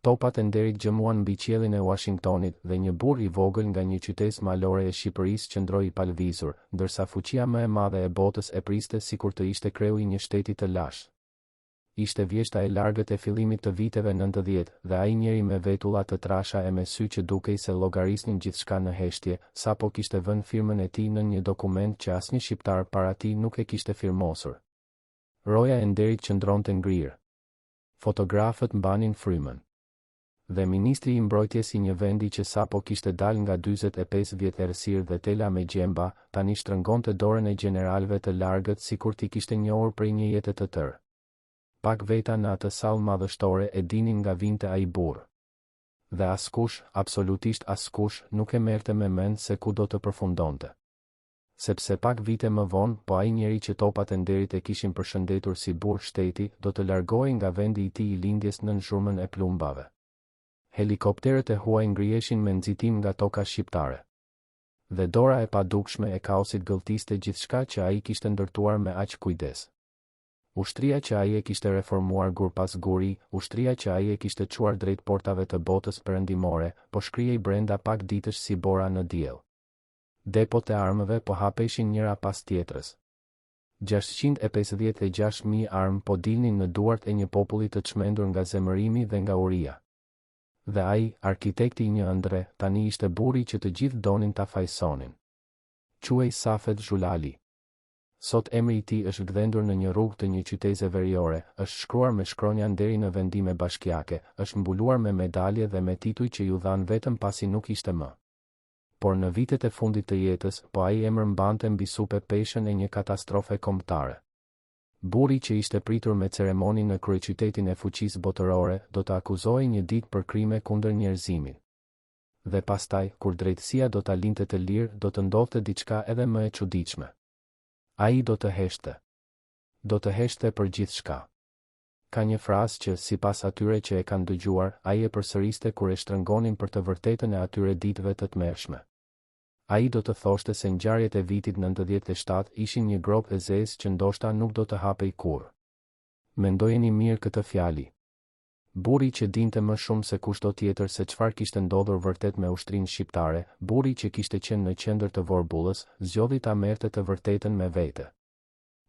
Topat e nderit gjëmuan mbi qiellin e Washingtonit dhe një burr I vogël nga një qytet malore e Shqipërisë qëndroi I palvizur, ndërsa fuqia më e madhe e botës e priste sikur të ishte kreu I një shteti të lashtë. Ishte vjeshta e largët e fillimit të viteve 90 dhe ai njeri me vetulla të trasha e me sy që dukej se llogarisnin gjithçka në heshtje, sapo kishte vënë firmën e tij në një dokument që asnjë shqiptar para tij nuk e kishte firmosur. Roja e nderit qëndronte ngrirë. Fotografët mbanin frymën. Dhe ministri I mbrojtjes I një vendi që sapo kishte dalë nga 45 vjet errësirë dhe tela me gjemba, tani shtrëngonte dorën e gjeneralëve të largët sikur t'i kishte njohur prej një jete të tërë. Pak veta në atë sallë madhështore e dinin nga vinte ai burr. Dhe askush, absolutisht askush, nuk e merrte me mend se ku do të përfundonte. Sepse pak vite më vonë, po ai njeri që topat e nderit e kishin përshëndetur si burr shteti, do të largohej nga vendi I tij I lindjes nën zhurmën e plumbave. Helikopterët e huaj ngriheshin me nxitim nga toka shqiptare. Dhe dora e padukshme e kaosit gëlltiste gjithçka që ai kishte ndërtuar me aq kujdes. Ushtria që ai e kishte reformuar gur pas guri, ushtria që ai e kishte çuar drejt portave të botës perëndimore, po shkrihej brenda pak ditësh si bora në diell. Depot e armëve po hapeshin njëra pas tjetrës. 656.000 armë po dilnin në duart e një populli të çmendur nga zemërimi dhe nga uria. Dhe ai, arkitekti I një ëndre, tani ishte burri që të gjithë donin ta fajsonin. Quhej Safet Zhulali. Sot emri I tij është gdhendur në një rrugë të një qytete veriore, është shkruar me shkronja deri në vendime bashkiake, është mbuluar me medalje dhe me tituj që ju dhan vetëm pasi nuk ishte më. Por në vitet e fundit të jetës, po ai emër mbante mbi supe peshën e një katastrofe kombëtare. Burri që ishte pritur me ceremoni në kryeqytetin e fuqisë botërore, do të akuzohej një ditë për krime kundër njerëzimit. Dhe pastaj, kur drejtësia do ta linte të lirë, do të ndodhte diçka edhe më e çuditshme. Ai do të heshte. Do të heshte për gjithçka. Ka një frazë që, sipas atyre që e kanë dëgjuar, ai e përsëriste kur e shtrëngonin për të vërtetën e atyre ditëve të tmerrshme. Ai do të thoshte se ngjarjet e vitit 97 ishin një grop e zezë që ndoshta nuk do të hapej kurrë. Mendojeni mirë këtë fjali. Burri që dinte më shumë se kushdo tjetër se çfarë kishte ndodhur vërtet me ushtrinë shqiptare, burri që kishte qenë në qendër të vorbullës, zgjodhi ta merrte të vërtetën me vete.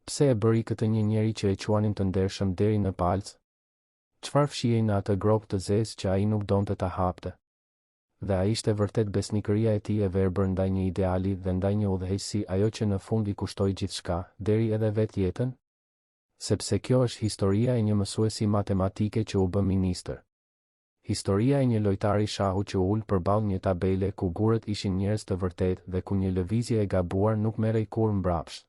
Pse e bëri këtë një njeri që e quanin të ndershëm deri në palc? Çfarë fshihej në atë grop të zezë që ai nuk donte ta hapte? Dhe a ishte vërtet besnikëria e tij e verbër ndaj një ideali dhe ndaj një udhëheqësi ajo që në fund I kushtoi gjithçka, deri edhe vetë jetën? Sepse kjo është historia e një mësuesi matematike që u bë ministër. Historia e një lojtari shahu që ul përballë një tabele ku gurët ishin njerëz të vërtetë dhe ku një lëvizje e gabuar nuk merrej kurrë mbrapsht.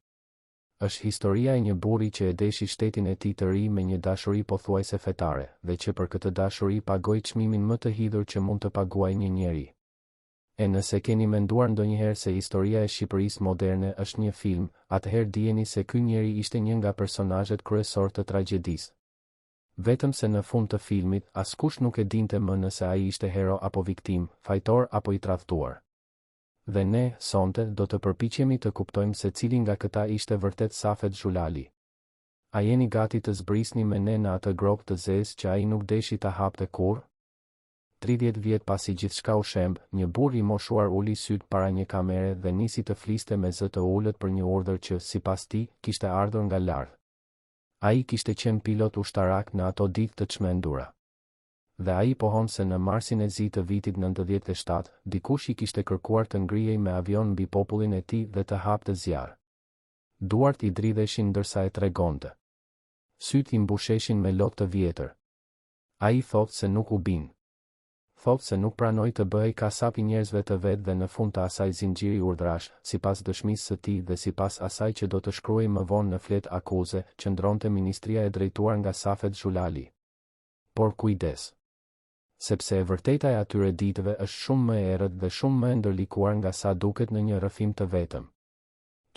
Është historia e një burri që e deshi shtetin e tij të ri me një dashuri pothuajse fetare, dhe që për këtë dashuri pagoi çmimin më të hidhur që mund të paguajë një njeri. E nëse keni menduar ndonjëherë se historia e Shqipërisë moderne është një film, atëherë dijeni se ky njeri ishte një nga personazhet kryesor të tragjedisë. Vetëm se në fund të filmit, askush nuk e dinte më nëse ai ishte hero apo viktim, fajtor apo I tradhtuar. Dhe ne, sonte, do të përpiqemi të kuptojmë se cili nga këta ishte vërtet Safet Zhulali. A jeni gati të zbrisni me ne në atë grop të zezë që ai nuk deshi ta hapte kurrë? 30 vjet pasi gjithçka u shemb, një burr I moshuar uli syt para një kamere dhe nisi të fliste me zë të ulët për një urdhër që, sipas tij, kishte ardhur nga lart. Ai kishte qenë pilot ushtarak në ato ditë të çmendura. Dhe ai pohon se në marsin e zi të vitit 97, dikush I kishte kërkuar të ngrihej me avion mbi popullin e tij dhe të hapte zjarr. Duart I dridheshin ndërsa e tregonte. Syt I mbusheshin me lot të vjetër. Ai thotë se nuk u bin. Thotë se nuk pranoi të bëhej kasap I njerëzve të vet dhe në fund të asaj zinxhiri urdhrash, sipas dëshmisë së tij dhe sipas asaj që do të shkruajë më vonë në flet akuze, qëndronte ministria e drejtuar nga Safet Zhulali. Por kujdes. Sepse e vërteta e atyre ditëve është shumë më e errët dhe shumë më e ndërlikuar nga sa duket në një rrëfim të vetëm.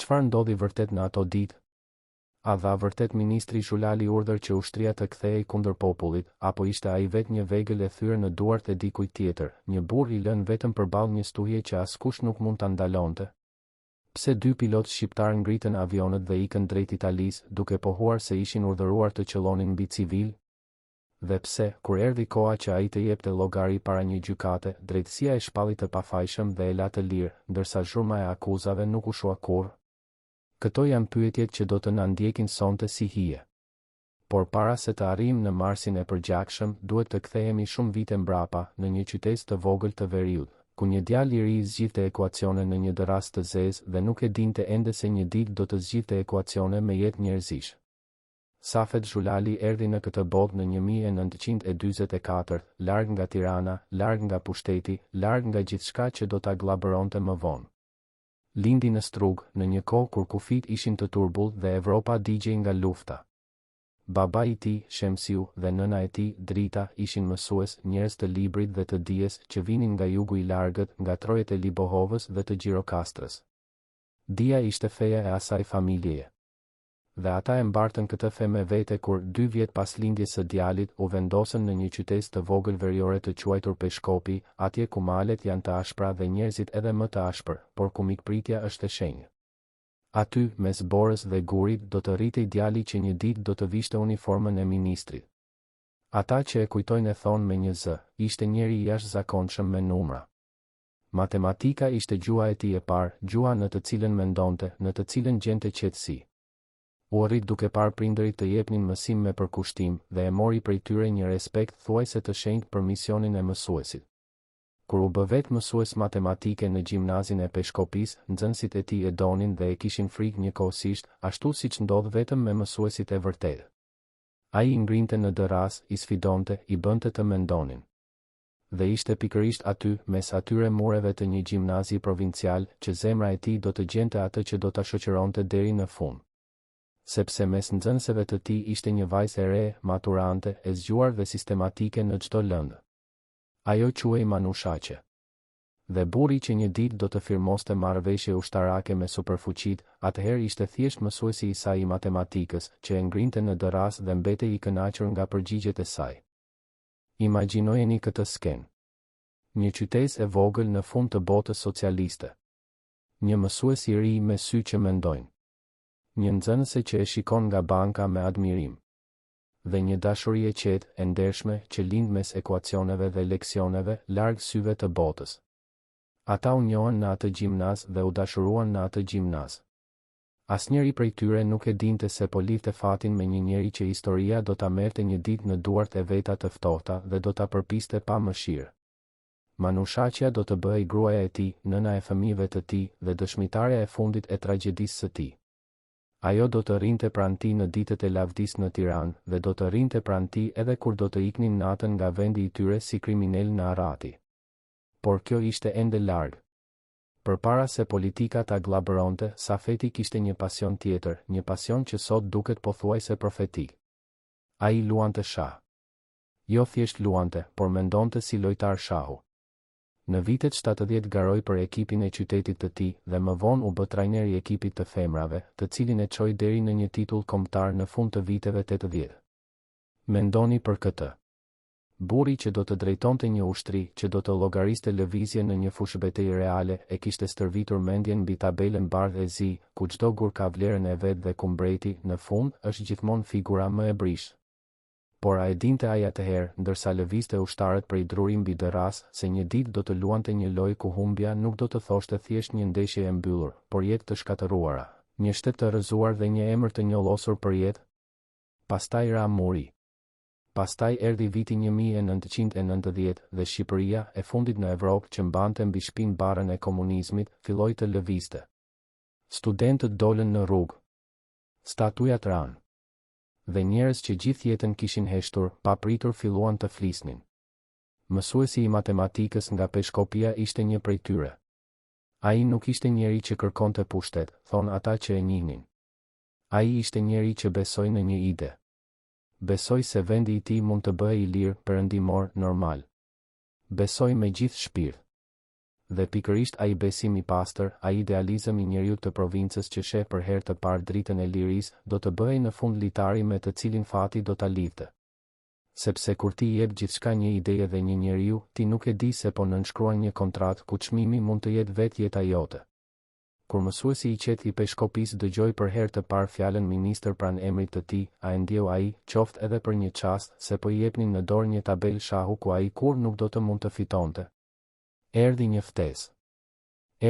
Çfarë ndodhi vërtet në ato ditë? A dha vërtet ministri Zhulali urdhër që ushtria të kthehej kundër popullit, apo ishte ai vetë një vegël e thyer në duart e dikujt tjetër, një burr I lënë vetëm përballë një stuhje që askush nuk mund ta ndalonte? Pse dy pilotë shqiptar ngritën avionet dhe ikën drejt Italisë, duke pohuar se ishin urdhëruar të qellonin mbi civil? Dhe pse, kur erdhi koha që ai të jepte llogari para një gjykate, drejtësia e shpalli të pafajshëm dhe e la të lirë, ndërsa zhurma e akuzave nuk u shua kurrë. Këto janë pyetjet që do të na ndjekin sonte si hije. Por para se të arrijmë në Marsin e përgjakshëm, duhet të kthehemi shumë vite mbrapa, në një qytet të vogël të Veriut, ku një djalë i ri zgjidhte ekuacione në një dëras të zezë dhe nuk e dinte ende se një ditë do të zgjidhte ekuacione me jetë njerëzish. Safet Zhulali erdhi në këtë botë në 1944, larg nga Tirana, larg nga pushteti, larg nga gjithçka që do ta glabëronte më vonë. Lindi në Strug, në një kohë kur kufit ishin të turbull dhe Evropa digjej nga lufta. Baba i tij, Shemsiu, dhe nëna e tij, Drita, ishin mësues, njerëz të librit dhe të dijes që vinin nga jugu i largët, nga trojet e Libohovës dhe të Gjirokastrës. Dia ishte feja e asaj familjeje. Dhe ata e mbartën këtë fe me vete kur 2 vjet pas lindjes së djalit u vendosën në një qytet të vogël veriore të quajtur Peshkopi, atje ku malet janë të ashpra dhe njerëzit edhe më të ashpër, por ku mikpritja është e shenjtë. Aty, mes borës dhe gurit, do të rritej djali që një ditë do të vishte uniformën e ministrit. Ata që e kujtojnë e thonë me një zë, ishte njeri i jashtëzakonshëm me numra. Matematika ishte gjuha e tij e parë, gjuha në të cilën mendonte, në të cilën gjente qetësi. U arrit duke parë prindërit të jepnin mësim me përkushtim dhe e mori prej tyre një respekt thuajse të shenjtë për misionin e mësuesit. Kur u bë vetë mësues matematike në gjimnazin e Peshkopis, nxënësit e tij e donin dhe e kishin frikë njëkohësisht, ashtu siç ndodh vetëm me mësuesit e vërtetë. Ai i ngrinte në dëras, i sfidonte, i bënte të mendonin. Dhe ishte pikërisht aty, mes atyre mureve të një gjimnazi provincial, që zemra e tij do të gjente atë që do ta shoqëronte deri në fund. Sepse mes nxënësve të tij ishte një vajzë e re, maturante, e zgjuar dhe sistematike në çdo lëndë. Ajo quhej Manushaqe. Dhe burri që një ditë do të firmoste marrëveshje ushtarake me superfuqit, atëherë ishte thjesht mësuesi i saj i matematikës, që e ngrinte në dëras dhe mbetej i kënaqur nga përgjigjet e saj. Imagjinojeni këtë skenë. Një qytet e vogël në fund të botës socialiste. Një mësues i ri me sy që mendojnë. Një nxënëse që e shikon nga banka me admirim. Dhe një dashuri e qetë, e ndershme, që lind mes ekuacioneve dhe leksioneve, larg syve të botës. Ata u njohën në atë gjimnaz dhe u dashuruan në atë gjimnaz. Asnjëri prej tyre nuk e dinte se po lidhte fatin me një njeri që historia do ta merrte një ditë në duart e veta të ftohta dhe do ta përpiste pa mëshirë. Manushaqja do të bëhej gruaja e tij, nëna e fëmijëve të tij dhe dëshmitarja e fundit e tragjedisë së tij. Ajo do të rinte pranë tij në ditët e lavdis në Tiranë dhe do të rinte pranë tij edhe kur do të iknin natën nga vendi i tyre si kriminal në Arati. Por kjo ishte ende larg. Përpara se politika ta glabëronte, Safeti kishte një pasion tjetër, një pasion që sot duket pothuajse profetik. Ai luante shah. Jo thjesht luante, por mendonte si lojtar shahu. Në vitet 70 garoi për ekipin e qytetit të tij dhe më vonë u bë trajner i ekipit të femrave, të cilin e çoi deri në një titull kombëtar në fund të viteve 80. Mendoni për këtë. Burri që do të drejtonte një ushtri, që do të llogariste lëvizje në një fushbetejë reale, e kishte stërvitur mendjen mbi tabelën bardhë e zi, ku çdo gur ka vlerën e vet dhe ku mbreti, në fund, është gjithmonë figura më e brishtë. Por a e dinte ai atëherë, ndërsa lëvizte ushtarët prej druri mbi dëras, se një ditë do të luante një lojë ku humbja nuk do të thoshte thjesht një ndeshje e mbyllur, por jetë të shkatëruara, një shtet të rrëzuar dhe një emër të njollosur për jetë. Pastaj ra muri. Pastaj erdhi viti 1990 dhe Shqipëria, e fundit në Evropë që mbante mbi shpinë barrën e komunizmit, filloi të lëvizte. Studentët dolën në rrugë. Statujat ranë. Dhe njerëz që gjithë jetën kishin heshtur, pa pritur filluan të flisnin. Mësuesi i matematikës nga Peshkopia ishte një prej tyre. Ai nuk ishte njeri që kërkonte pushtet, thonë ata që e njihnin. Ai ishte njeri që besoi në një ide. Besoi se vendi i tij mund të bëhej i lirë, perëndimor, normal. Besoi me gjithë shpirt. Dhe pikërisht ai besim i pastër, ai idealizëm i njeriut të provincës që sheh për herë të parë dritën e lirisë, do të bëhej në fund litari me të cilin fati do ta lidhte. Sepse kur ti jep gjithçka një ide dhe një njeriu, ti nuk e di se po nënshkruan një kontratë ku çmimi mund të jetë vetë jeta jote. Kur mësuesi i qet i peshkopis dëgjoi për herë të parë fjalën ministër pranë emrit të tij, a e ndjeu ai, qoftë edhe për një çast, se po i jepnin në dorë një tabelë shahu ku ai kur nuk do të mund të fitonte. Erdhi një ftesë.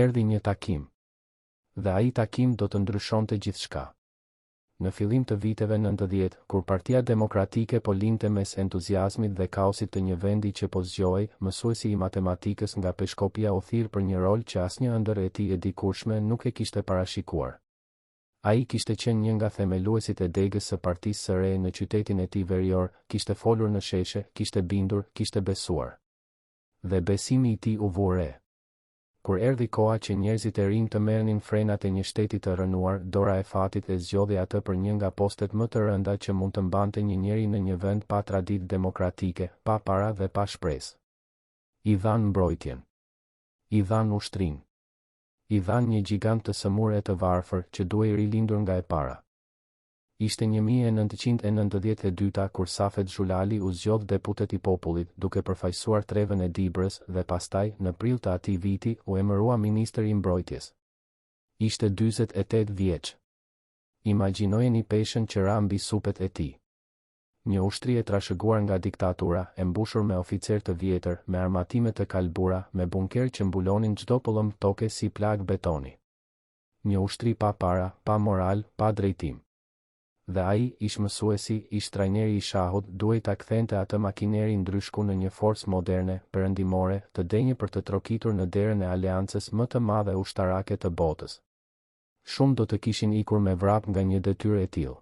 Erdhi një takim. Dhe ai takim do të ndryshonte gjithçka. Në fillim të viteve 90, kur Partia Demokratike po linte mes entuziazmit dhe kaosit të një vendi që po zgjohej, mësuesi i matematikës nga Peshkopia u thirr për një rol që asnjë ëndër e tij e dikurshme nuk e kishte parashikuar. Ai kishte qenë një nga themeluesit e degës së Partisë së Re në qytetin e tij verior, kishte folur në sheshe, kishte bindur, kishte besuar. Dhe besimi i tij u vu re. Kur erdhi koha që njerëzit e rinj të merrnin frenat e një shteti të rënuar, dora e fatit e zgjodhi atë për një nga postet më të rënda që mund të mbante një njeri në një vend pa traditë demokratike, pa para dhe pa shpresë. I dhan mbrojtjen. I dhan ushtrinë. I dhan një gjigant të sëmur e të varfër që duhej rilindur nga e para. Ishte 1992 kur Safet Zhulali u zgjodh deputet i popullit, duke përfaqësuar trevën e Dibrës dhe pastaj, në prill të atij viti, u emërua ministër i mbrojtjes. Ishte 48 vjeç. Imagjinojeni peshën që ra mbi supet e tij. Një ushtri e trashëguar nga diktatura, e mbushur me oficer të vjetër, me armatime të kalbura, me bunker që mbulonin çdo pëllëm toke si plag betoni. Një ushtri pa para, pa moral, pa drejtim. Dhe ai, ish mësuesi, ish trajneri i shahut, duhej ta kthente atë makineri ndryshku në një forcë moderne, perëndimore, të denjë për të trokitur në derën e aleancës më të madhe ushtarake të botës. Shumë do të kishin ikur me vrap nga një detyrë e tillë.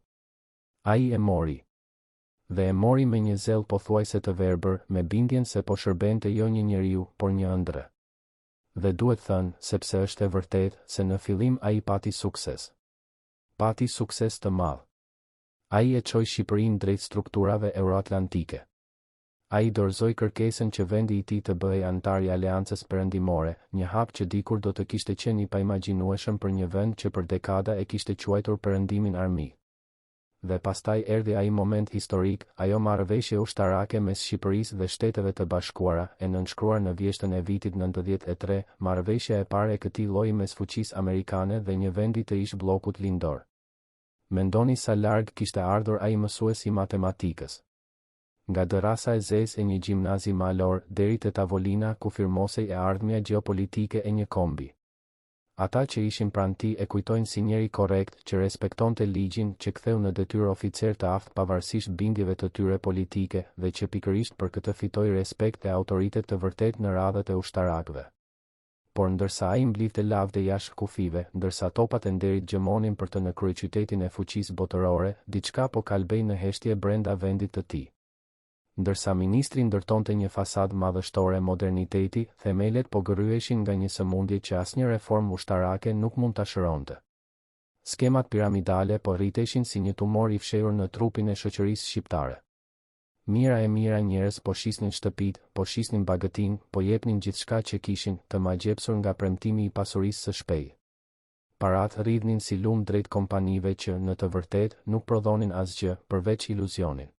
Ai e mori. Dhe e mori me një zell pothuajse të verbër, me bindjen se po shërbente jo një njeriu, por një ëndër. Dhe duhet thënë, sepse është e vërtetë, se në fillim ai pati sukses. Pati sukses të madh. Ai e çoi Shqipërinë drejt strukturave euroatlantike. Ai dorëzoi kërkesën që vendi i tij të bëhej antar i Aleancës Perëndimore, një hap që dikur do të kishte qenë i paimagjinueshëm për një vend që për dekada e kishte quajtur Perëndimin armik. Dhe pastaj erdhi ai moment historik, ajo marrëveshje ushtarake mes Shqipërisë dhe Shteteve të Bashkuara, e nënshkruar në vjeshtën e vitit 93, marrëveshja e parë e këtij lloji mes fuqisë amerikane dhe një vendi të ish bllokut lindor. Mendoni sa larg kishte ardhur ai mësuesi i matematikës. Nga dërasa e zezë e një gjimnazi malor deri te tavolina ku firmosej e ardhmja gjeopolitike e një kombi. Ata që ishin pranë tij e kujtojnë si njeri korrekt që respektonte ligjin, që ktheu në detyrë oficer të aftë pavarësisht bindjeve të tyre politike dhe që pikërisht për këtë fitoi respekt e autoritet të vërtet në radhët e ushtarakëve. Por ndërsa ai mblidhte lavde jashtë kufive, ndërsa topat e nderit gjëmonin për të në kryeqytetin e fuqisë botërore, diçka po kalbej në heshtje brenda vendit të tij. Ndërsa ministri ndërtonte një fasadë madhështore moderniteti, themelet po gërryeshin nga një sëmundje që asnjë reformë ushtarake nuk mund ta shëronte. Skemat piramidale po rriteshin si një tumor i fshehur në trupin e shoqërisë shqiptare. Mira e mira njerëz po shisnin shtëpit, po shisnin bagëtin, po jepnin gjithçka që kishin, të magjepsur nga premtimi i pasurisë së shpejtë. Parat rridhnin si lum drejt kompanive që, në të vërtetë, nuk prodhonin asgjë, përveç iluzionin.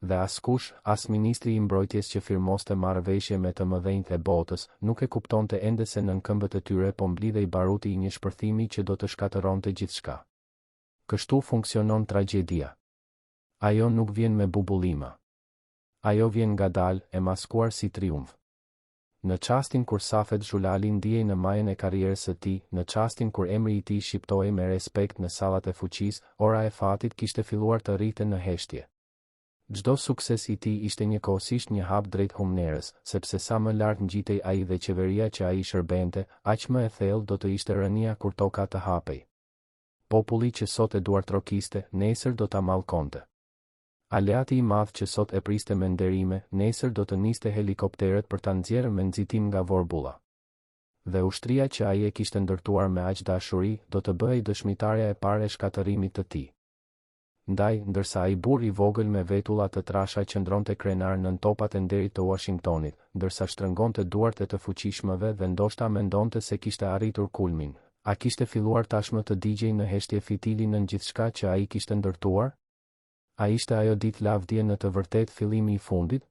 Dhe askush, as ministri i mbrojtjes që firmoste marrëveshje me të mëdhenjtë e botës, nuk e kuptonte ende se nën këmbët e tyre po mblidhej baruti i një shpërthimi që do të shkatëronte gjithçka. Kështu funksionon tragjedia. Ajo nuk vjen me bubullima. Ajo vjen ngadalë, e maskuar si triumf. Në çastin kur Safet Zhulali ndihej në majën e karrierës së tij, në çastin kur emri i tij shqiptohej me respekt në sallat e fuqisë, ora e fatit kishte filluar të rrite në heshtje. Çdo sukses i tij ishte njëkohësisht një hap drejt humnerës, sepse sa më lart ngjitej ai dhe qeveria që ai shërbente, aq më e thellë do të ishte rënia kur toka të hapej. Populli që sot e duartrokiste, nesër do ta mallkonte. Aleati i madh që sot e priste me nderime, nesër do të niste helikopterët për ta nxjerrë me nxitim nga vorbulla. Dhe ushtria që ai e kishte ndërtuar me aq dashuri, do të bëhej dëshmitarja e parë e shkatërimit të tij. Ndaj, ndërsa ai burr i vogël me vetulla të trasha qëndronte krenar nën topat e nderit të Washingtonit, ndërsa shtrëngonte duart e të fuqishmëve dhe ndoshta mendonte se kishte arritur kulmin, a kishte filluar tashmë të digjej në heshtje fitili nën gjithçka që ai kishte ndërtuar? A ishte ajo ditë lavdje në të vërtet fillimi i fundit?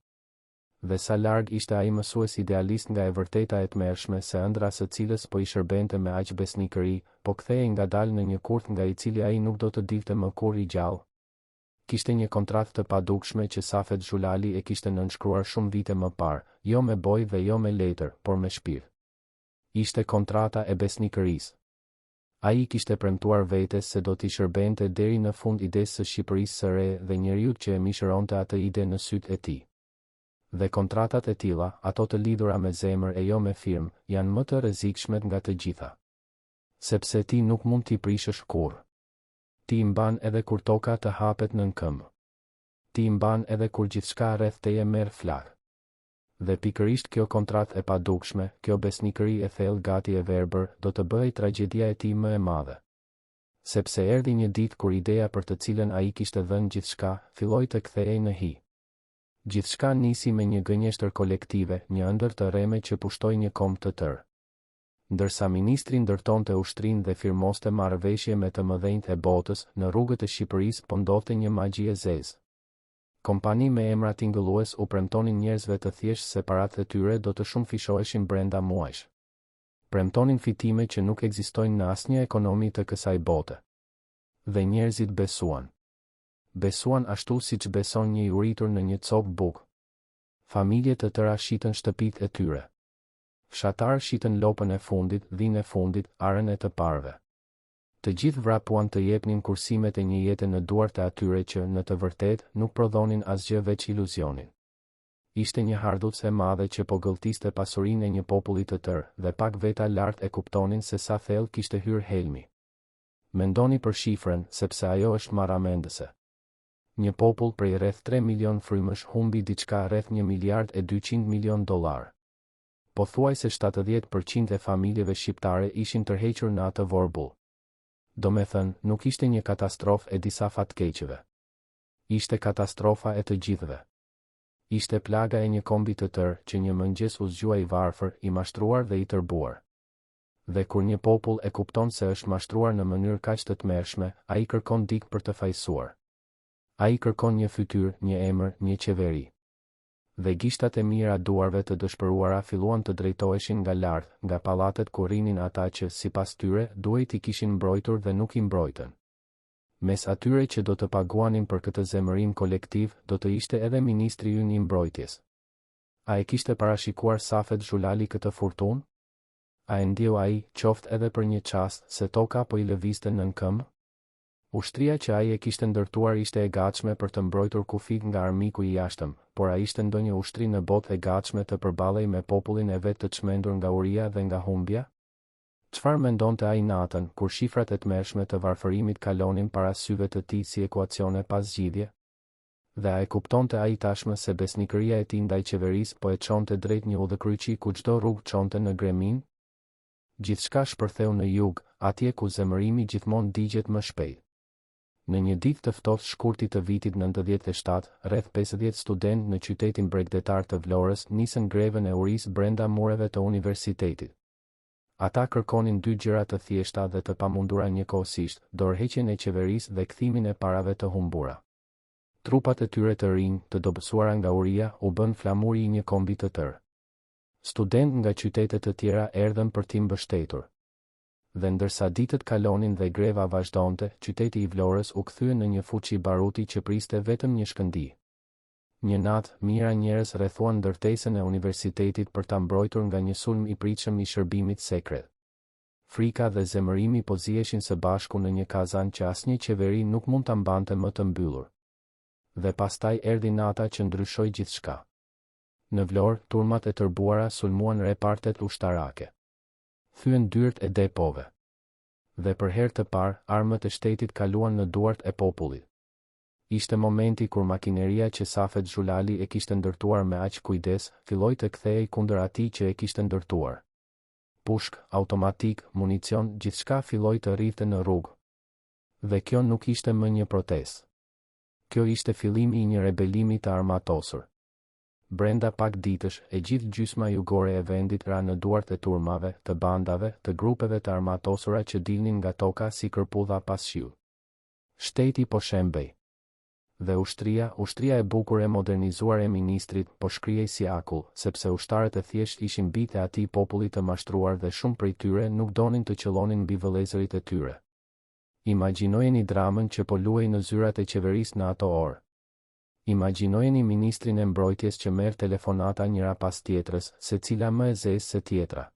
Dhe sa larg ishte ai mësues idealist nga e vërteta e tmerrshme se ëndra së cilës po i shërbente me aq besnikëri, po kthehej ngadalë në një kurth nga i cili ai nuk do të dilte më kur i gjallë. Kishte një kontratë të padukshme që Safet Xhulali e kishte nënshkruar shumë vite më parë, jo me boj dhe jo me letër, por me shpirt. Ishte kontrata e besnikërisë. Ai kishte premtuar vetes se do t'i shërbente deri në fund idesë së Shqipërisë së re dhe njeriut që e mishëronte atë ide në sytë e tij. Dhe kontratat e tilla, ato të lidhura me zemër e jo me firmë, janë më të rrezikshme nga të gjitha. Sepse ti nuk mund t'i prishësh kurrë. Ti i mban edhe kur toka të hapet nën këmbë. Ti i mban edhe kur gjithçka rreth teje merr flak. Dhe pikërisht kjo kontratë e padukshme, kjo besnikëri e thellë gati e verbër, do të bëhej tragjedia e tij më e madhe. Sepse erdhi një ditë kur ideja për të cilën ai kishte dhënë gjithçka, filloi të kthehej në hi. Gjithçka nisi me një gënjeshtër kolektive, një ëndër të rreme që pushtoi një kombë të tërë. Ndërsa ministri ndërtonte ushtrinë dhe firmoste marrëveshje me të mëdhenjtë e botës, në rrugët e Shqipërisë po ndodhte një magji e zezë. Kompani me emra tingëllues u premtonin njerëzve të thjeshtë se paratë e tyre do të shumë fishoheshin brenda muajsh. Premtonin fitime që nuk ekzistojnë në asnjë ekonomi të kësaj bote. Dhe njerëzit besuan. Besuan ashtu siç beson një i uritur në një copë bukë. Familje të tëra shitën shtëpitë e tyre. Fshatarë shitën lopën e fundit, dhinë e fundit, arën e të parëve. Të gjithë vrapuan të jepnin kursimet e një jete në duart e atyre që, në të vërtetë, nuk prodhonin asgjë veç iluzionin. Ishte një hardhutës e madhe që po gëlltiste pasurinë e një populli të tërë, dhe pak veta lart e kuptonin se sa thellë kishte hyrë helmi. Mendoni për shifrën, sepse ajo është marramendëse. Një popull prej rreth 3 milion frymësh humbi diçka rreth 1 miliard e 200 milion dollar. Pothuajse 70% e familjeve shqiptare ishin tërhequr në atë vorbull. Do me thënë, nuk ishte një katastrofë e disa fatkeqëve. Ishte katastrofa e të gjithëve. Ishte plaga e një kombi të tërë që një mëngjes u zgjua i varfër, i mashtruar dhe i tërbuar. Dhe kur një popull e kupton se është mashtruar në mënyrë kaq të tmerrshme, ai kërkon dikë për të fajsuar. Ai kërkon një fytyrë, një emër, një qeveri. Dhe gishtat e mira duarve të dëshpëruara filluan të drejtoheshin nga lart, nga pallatet ku rrinin ata që, sipas tyre, duhet I kishin mbrojtur dhe nuk I mbrojtën. Mes atyre që do të paguanin për këtë zemërim kolektiv, do të ishte edhe ministri ynë I mbrojtjes. A e kishte parashikuar Safet Xhulali këtë furtunë? A e ndjeu ai, qoftë edhe për një çast, se toka po I lëvizte nën këmbë? Ushtria që ai e kishte ndërtuar ishte e gatshme për të mbrojtur kufit nga armiku I jashtëm, por a ishte ndonjë ushtri në botë e gatshme të përballej me popullin e vet të çmendur nga uria dhe nga humbja? Çfarë mendonte ai natën, kur shifrat e tmerrshme të varfërimit kalonin para syve të tij si ekuacione pa zgjidhje? Dhe a e kuptonte ai tashmë se besnikëria e tij ndaj qeverisë po e çonte drejt një udhëkryqi ku çdo rrugë çonte në gremin? Gjithçka shpërtheu në jug, atje ku zemërimi gjithmonë digjet më shpejt. Në një ditë të ftohtë shkurtit të vitit 97, rreth 50 studentë në qytetin bregdetar të Vlorës nisën grevën e urisë brenda mureve të universitetit. Ata kërkonin dy gjëra të thjeshta dhe të pamundura njëkohësisht, dorëheqjen e qeverisë dhe kthimin e parave të humbura. Trupat e tyre të rinj, të dobësuara nga uria, u bën flamuri I një kombi të tërë. Studentë nga qytete të tjera erdhën për t'i mbështetur. Dhe ndërsa ditët kalonin dhe greva vazhdonte, qyteti I Vlorës u kthye në një fuqi baruti që priste vetëm një shkëndi. Një natë, mijëra njerëz rrethuan ndërtesën e universitetit për ta mbrojtur nga një sulm I pritshëm I shërbimit sekret. Frika dhe zemërimi po ziheshin së bashku në një kazan që asnjë qeveri nuk mund ta mbante më të mbyllur. Dhe pastaj erdhi nata që ndryshoi gjithçka. Në Vlorë, turmat e tërbuara sulmuan repartet ushtarake. Thyen dyert e depove. Dhe për herë të parë, armët e shtetit kaluan në duart e popullit. Ishte momenti kur makineria që Safet Xhulali e kishte ndërtuar me aq kujdes, filloi të kthehej kundër atij që e kishte ndërtuar. Pushk, automatik, municion, gjithçka filloi të rrifte në rrugë. Dhe kjo nuk ishte më një protestë. Kjo ishte fillimi I një rebelimi të armatosur. Brenda pak ditësh, e gjithë gjysma jugore e vendit ra në duart e turmave, të bandave, të grupeve të armatosura që dilnin nga toka si kërpudha pas shiut. Shteti po shembej. Dhe ushtria e bukur e modernizuar e ministrit, po shkrihej si akull, sepse ushtarët e thjesht ishin bijtë e atij populli të mashtruar dhe shumë prej tyre nuk donin të qellonin mbi vëllezërit e tyre. Imagjinojeni dramën që po luhej në zyrat e qeverisë në ato orë. Imagjinojeni ministrin e mbrojtjes që merr telefonata njëra pas tjetrës, secila më e zezë se tjetra.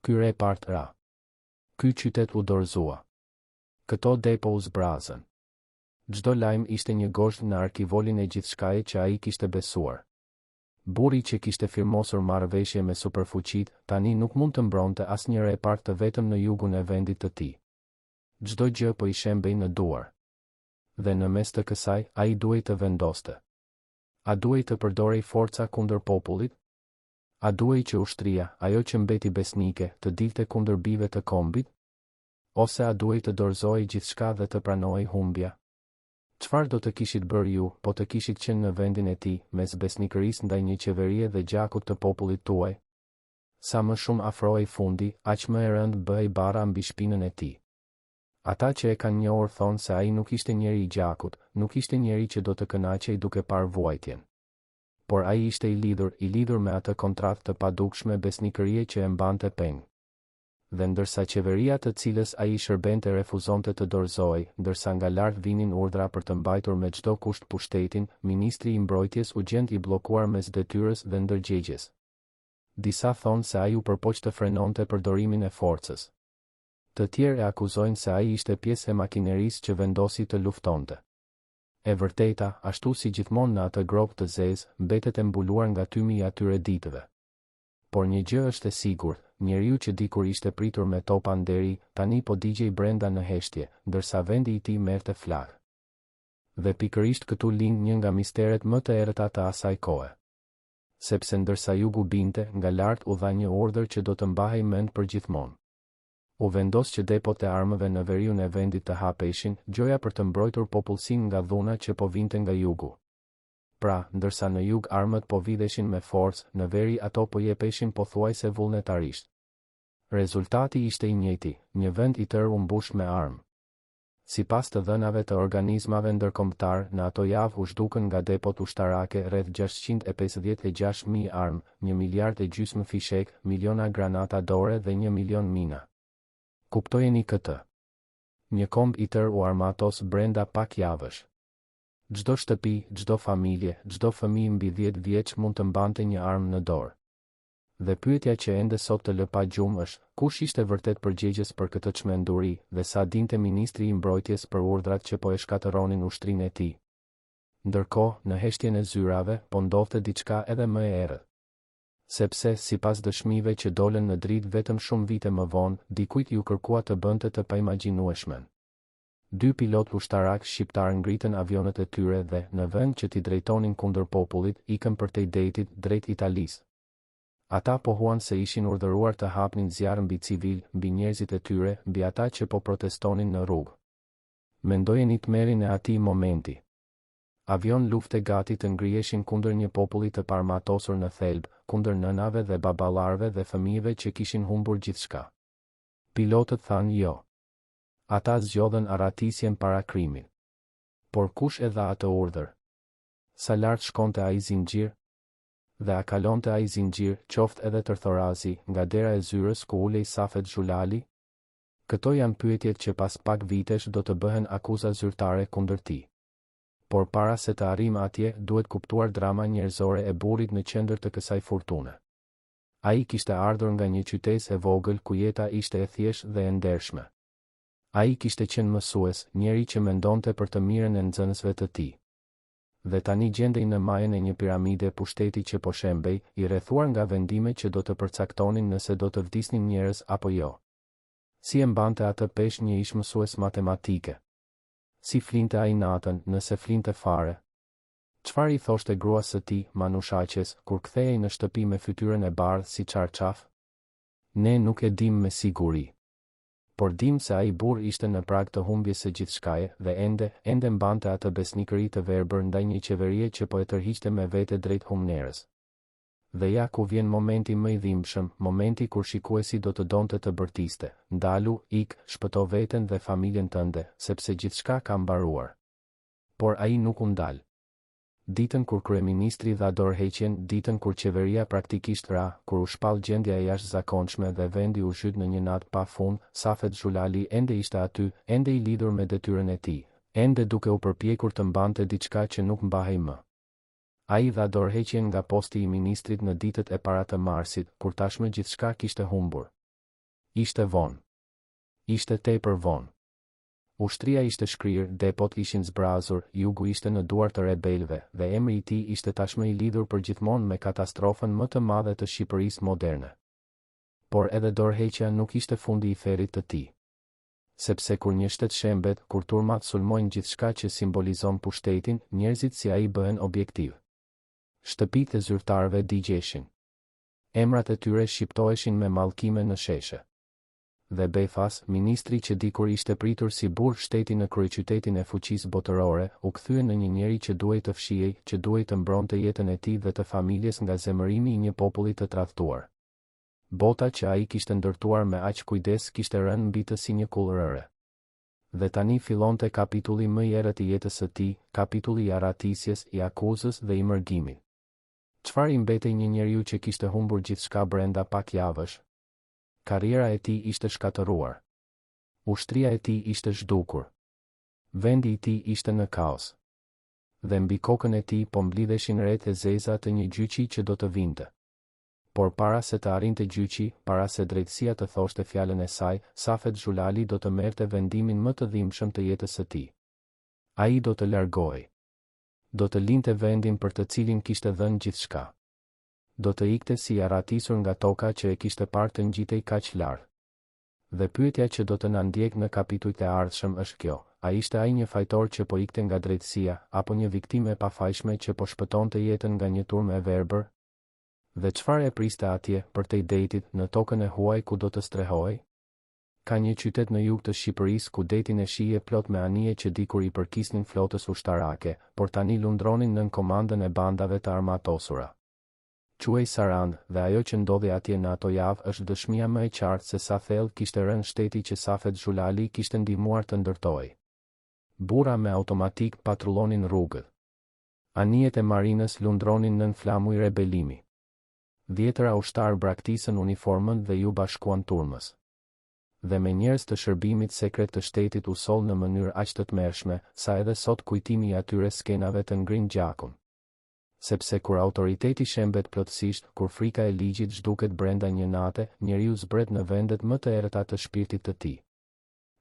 Ky repart ra. Ky qytet u dorëzua. Këto depo u zbrazën. Çdo lajm ishte një gozhd në arkivolin e gjithçkaje që ai kishte besuar. Burri që kishte firmosur marrëveshje me superfuqit, tani nuk mund të mbronte asnjë repart të vetëm në jugun e vendit të tij. Çdo gjë po i shembej në duar. Dhe në mes të kësaj, ai duhej të vendoste. A duhej të përdorej forca kundër popullit? A duhej që ushtria, ajo që mbeti besnike, të dilte kundër bijve të kombit? Ose a duhej të dorëzohej gjithçka dhe të pranohej humbja? Çfarë do të kishit bërë ju, po të kishit qenë në vendin e tij, mes besnikërisë ndaj një qeverie dhe gjakut të popullit tuaj? Sa më shumë afrohej fundi, aq më e rëndë bëhej bara mbi shpinën e tij. Ata që e kanë njohur thonë se ai nuk ishte njeri i gjakut, nuk ishte njeri që do të kënaqej duke parë vuajtjen. Por ai ishte i lidhur me atë kontratë të padukshme besnikërie që e mbante peng. Dhe ndërsa qeveria të cilës ai shërbente refuzonte të dorëzohej, ndërsa nga lart vinin urdhra për të mbajtur me çdo kusht pushtetin, ministri i mbrojtjes u gjend i bllokuar mes detyrës dhe ndërgjegjes. Disa thonë se ai u përpoq të frenonte përdorimin e forcës. Të tjerë e akuzojnë se ai ishte pjesë e makinerisë që vendosi të luftonte. E vërteta, ashtu si gjithmonë në atë grop të zezë, mbetet e mbuluar nga tymi i atyre ditëve. Por një gjë është e sigurt, njeriu që dikur ishte pritur me topa nderi, tani po digjej brenda në heshtje, ndërsa vendi i tij merrte flak. Dhe pikërisht këtu lind një nga misteret më të errëta të asaj kohe. Sepse ndërsa jugu binte, nga lart u dha një urdhër që do të mbahej mend për gjithmonë. U vendos që depot e armëve në veriun e vendit të hapeshin, gjoja për të mbrojtur popullsinë nga dhuna që po vinte nga jugu. Pra, ndërsa në jug armët po vidheshin me forcë, në veri ato po jepeshin pothuajse vullnetarisht. Rezultati ishte i njëjti, një vend i tërë u mbush me armë. Sipas të dhënave të organizmave ndërkombëtar, në ato javë u zhdukën nga depot ushtarake rreth 656.000 armë, 1,5 miliard fishek, miliona granata dore dhe 1 milion mina. Kuptojeni këtë. Një komb i tërë u armatos brenda pak javësh. Çdo shtëpi, çdo familje, çdo fëmijë mbi 10 vjeç mund të mbante një armë në dorë. Dhe pyetja që ende sot të lë pa gjumë është, kush ishte vërtet përgjegjës për këtë çmenduri dhe sa dinte ministri i mbrojtjes për urdhrat që po e shkatëronin ushtrinë e tij. Ndërkohë, në heshtjen e zyrave, po ndodhte diçka edhe më e errët. Sepse, sipas dëshmive që dolën në dritë vetëm shumë vite më vonë, dikujt ju kërkua të bënte të paimagjinueshmen. 2 pilot ushtarak shqiptar ngritën avionet e tyre dhe, në vend që t'i drejtonin kundër popullit, ikën përtej detit drejt Italisë. Ata pohuan se ishin urdhëruar të hapnin zjarr mbi civil, mbi njerëzit e tyre, mbi ata që po protestonin në rrugë. Mendojeni tmerrin e atij momenti. Avion lufte gati të ngriheshin kundër një populli të parmatosur në thelb, kundër nënave dhe baballarëve dhe fëmijëve që kishin humbur gjithçka. Pilotët thanë jo. Ata zgjodhen arratisjen para krimit. Por kush e dha atë urdhër? Sa lart shkonte ai zinxhir? Dhe a kalonte ai zinxhir, qoftë edhe tërthorazi, nga dera e zyrës ku ulej Safet Xhulali? Këto janë pyetjet që pas pak vitesh do të bëhen akuza zyrtare kundër tij. Por para se të arrijmë atje, duhet kuptuar drama njerëzore e burrit në qendër të kësaj fortune. Ai kishte ardhur nga një qytet e vogël ku jeta ishte e thjeshtë dhe e ndershme. Ai kishte qenë mësues, njeri që mendonte për të mirën e nxënësve të tij. Dhe tani gjendej në majën e një piramide pushteti që po shembej, i rrethuar nga vendime që do të përcaktonin nëse do të vdisnin njerëz apo jo. Si e mbante atë peshë një ish mësues matematike? Si flinte ai natën, nëse flinte fare? Çfarë i thoshte gruas së tij, Manushaqes, kur kthehej në shtëpi me fytyrën e bardhë si çarçaf? Ne nuk e dim me siguri. Por dim se ai burr ishte në prag të humbjes së gjithçkaje dhe ende mbante atë besnikëri të verbër ndaj një qeverie që po e tërhiqte me vete drejt humnerës. Dhe ja ku vjen momenti më i dhimbshëm, momenti kur shikuesi do të donte të bërtiste, ndalu, ik, shpëto veten dhe familjen tënde, sepse gjithçka ka mbaruar. por ai nuk u ndal. Ditën kur kryeministri dha dorëheqjen, ditën kur qeveria praktikisht ra, kur u shpall gjendja e jashtëzakonshme dhe vendi u zhyt në një natë pa fund, Safet Xhulali ende ishte aty, ende i lidhur me detyrën e tij, ende duke u përpjekur të mbante diçka që nuk mbahej më. Ai dha dorëheqjen nga posti i ministrit në ditët e para të marsit, kur tashmë gjithçka kishte humbur. Ishte vonë. Ishte tepër vonë. Ushtria ishte shkrirë, depot ishin zbrazur, jugu ishte në duart të rebelëve, dhe emri i tij ishte tashmë i lidhur përgjithmonë me katastrofën më të madhe të Shqipërisë moderne. Por edhe dorëheqja nuk ishte fundi i ferrit të tij. Sepse kur një shtet shembet, kur turmat sulmojnë gjithçka që simbolizon pushtetin, njerëzit si ai bëhen objektiv. Shtëpitë e zyrtarëve digjeshin. Emrat e tyre shqiptoheshin me mallkime në sheshe. Dhe befas, ministri që dikur ishte pritur si burr shteti në kryeqytetin e fuqisë botërore, u kthye në një njeri që duhej të fshihej, që duhej të mbronte jetën e tij dhe të familjes nga zemërimi i një populli të tradhtuar. Bota që ai kishte ndërtuar me aq kujdes kishte rënë mbi të si një kullrëre. Dhe tani fillonte kapitulli më i errët i jetës së tij, kapitulli i arratisjes, i akuzës dhe i mërgimit. Çfarë i mbetej një njeriu që kishte humbur gjithçka brenda pak javësh? Karriera e tij ishte shkatëruar. Ushtria e tij ishte zhdukur. Vendi i tij ishte në kaos. Dhe mbi kokën e tij po mblidheshin rreth e zeza të një gjyqi që do të vinte. Por para se të arrinte gjyqi, para se drejtësia të thoshte fjalën e saj, Safet Xhulali do të merrte vendimin më të dhimbshëm të jetës së tij. Ai do të largohej. Do të linte vendin për të cilin kishte dhënë gjithçka. Do të ikte si i arratisur nga toka që e kishte parë të ngjitej kaq lart. Dhe pyetja që do të na ndjek në kapitujt e ardhshëm është kjo: a ishte ai një fajtor që po ikte nga drejtësia, apo një viktimë e pafajshme që po shpëtonte jetën nga një turm e verbër? Dhe çfarë e priste atje, për te detit, në tokën e huaj ku do të strehohej? Ka një qytet në jug të Shqipërisë ku detin e shije plot me anije që dikur i përkisnin flotës ushtarake, por tani lundronin nën komandën e bandave të armatosura. Quhej Sarand, dhe ajo që ndodhi atje në ato javë është dëshmia më e qartë se sa thellë kishte rënë shteti që Safet Xhulali kishte ndihmuar të ndërtojë. Burra me automatik patrullonin rrugët. Anijet e marinës lundronin nën flamuj rebelimi. Dhjetëra ushtar braktisën uniformën dhe ju bashkuan turmës. Dhe me njerëz të shërbimit sekret të shtetit u soll në mënyrë aq të tmerrshme, sa edhe sot kujtimi i atyre skenave të ngrin gjakun. Sepse kur autoriteti shembet plotësisht, kur frika e ligjit zhduket brenda një nate, njeriu zbret në vendet më të errëta të shpirtit të tij.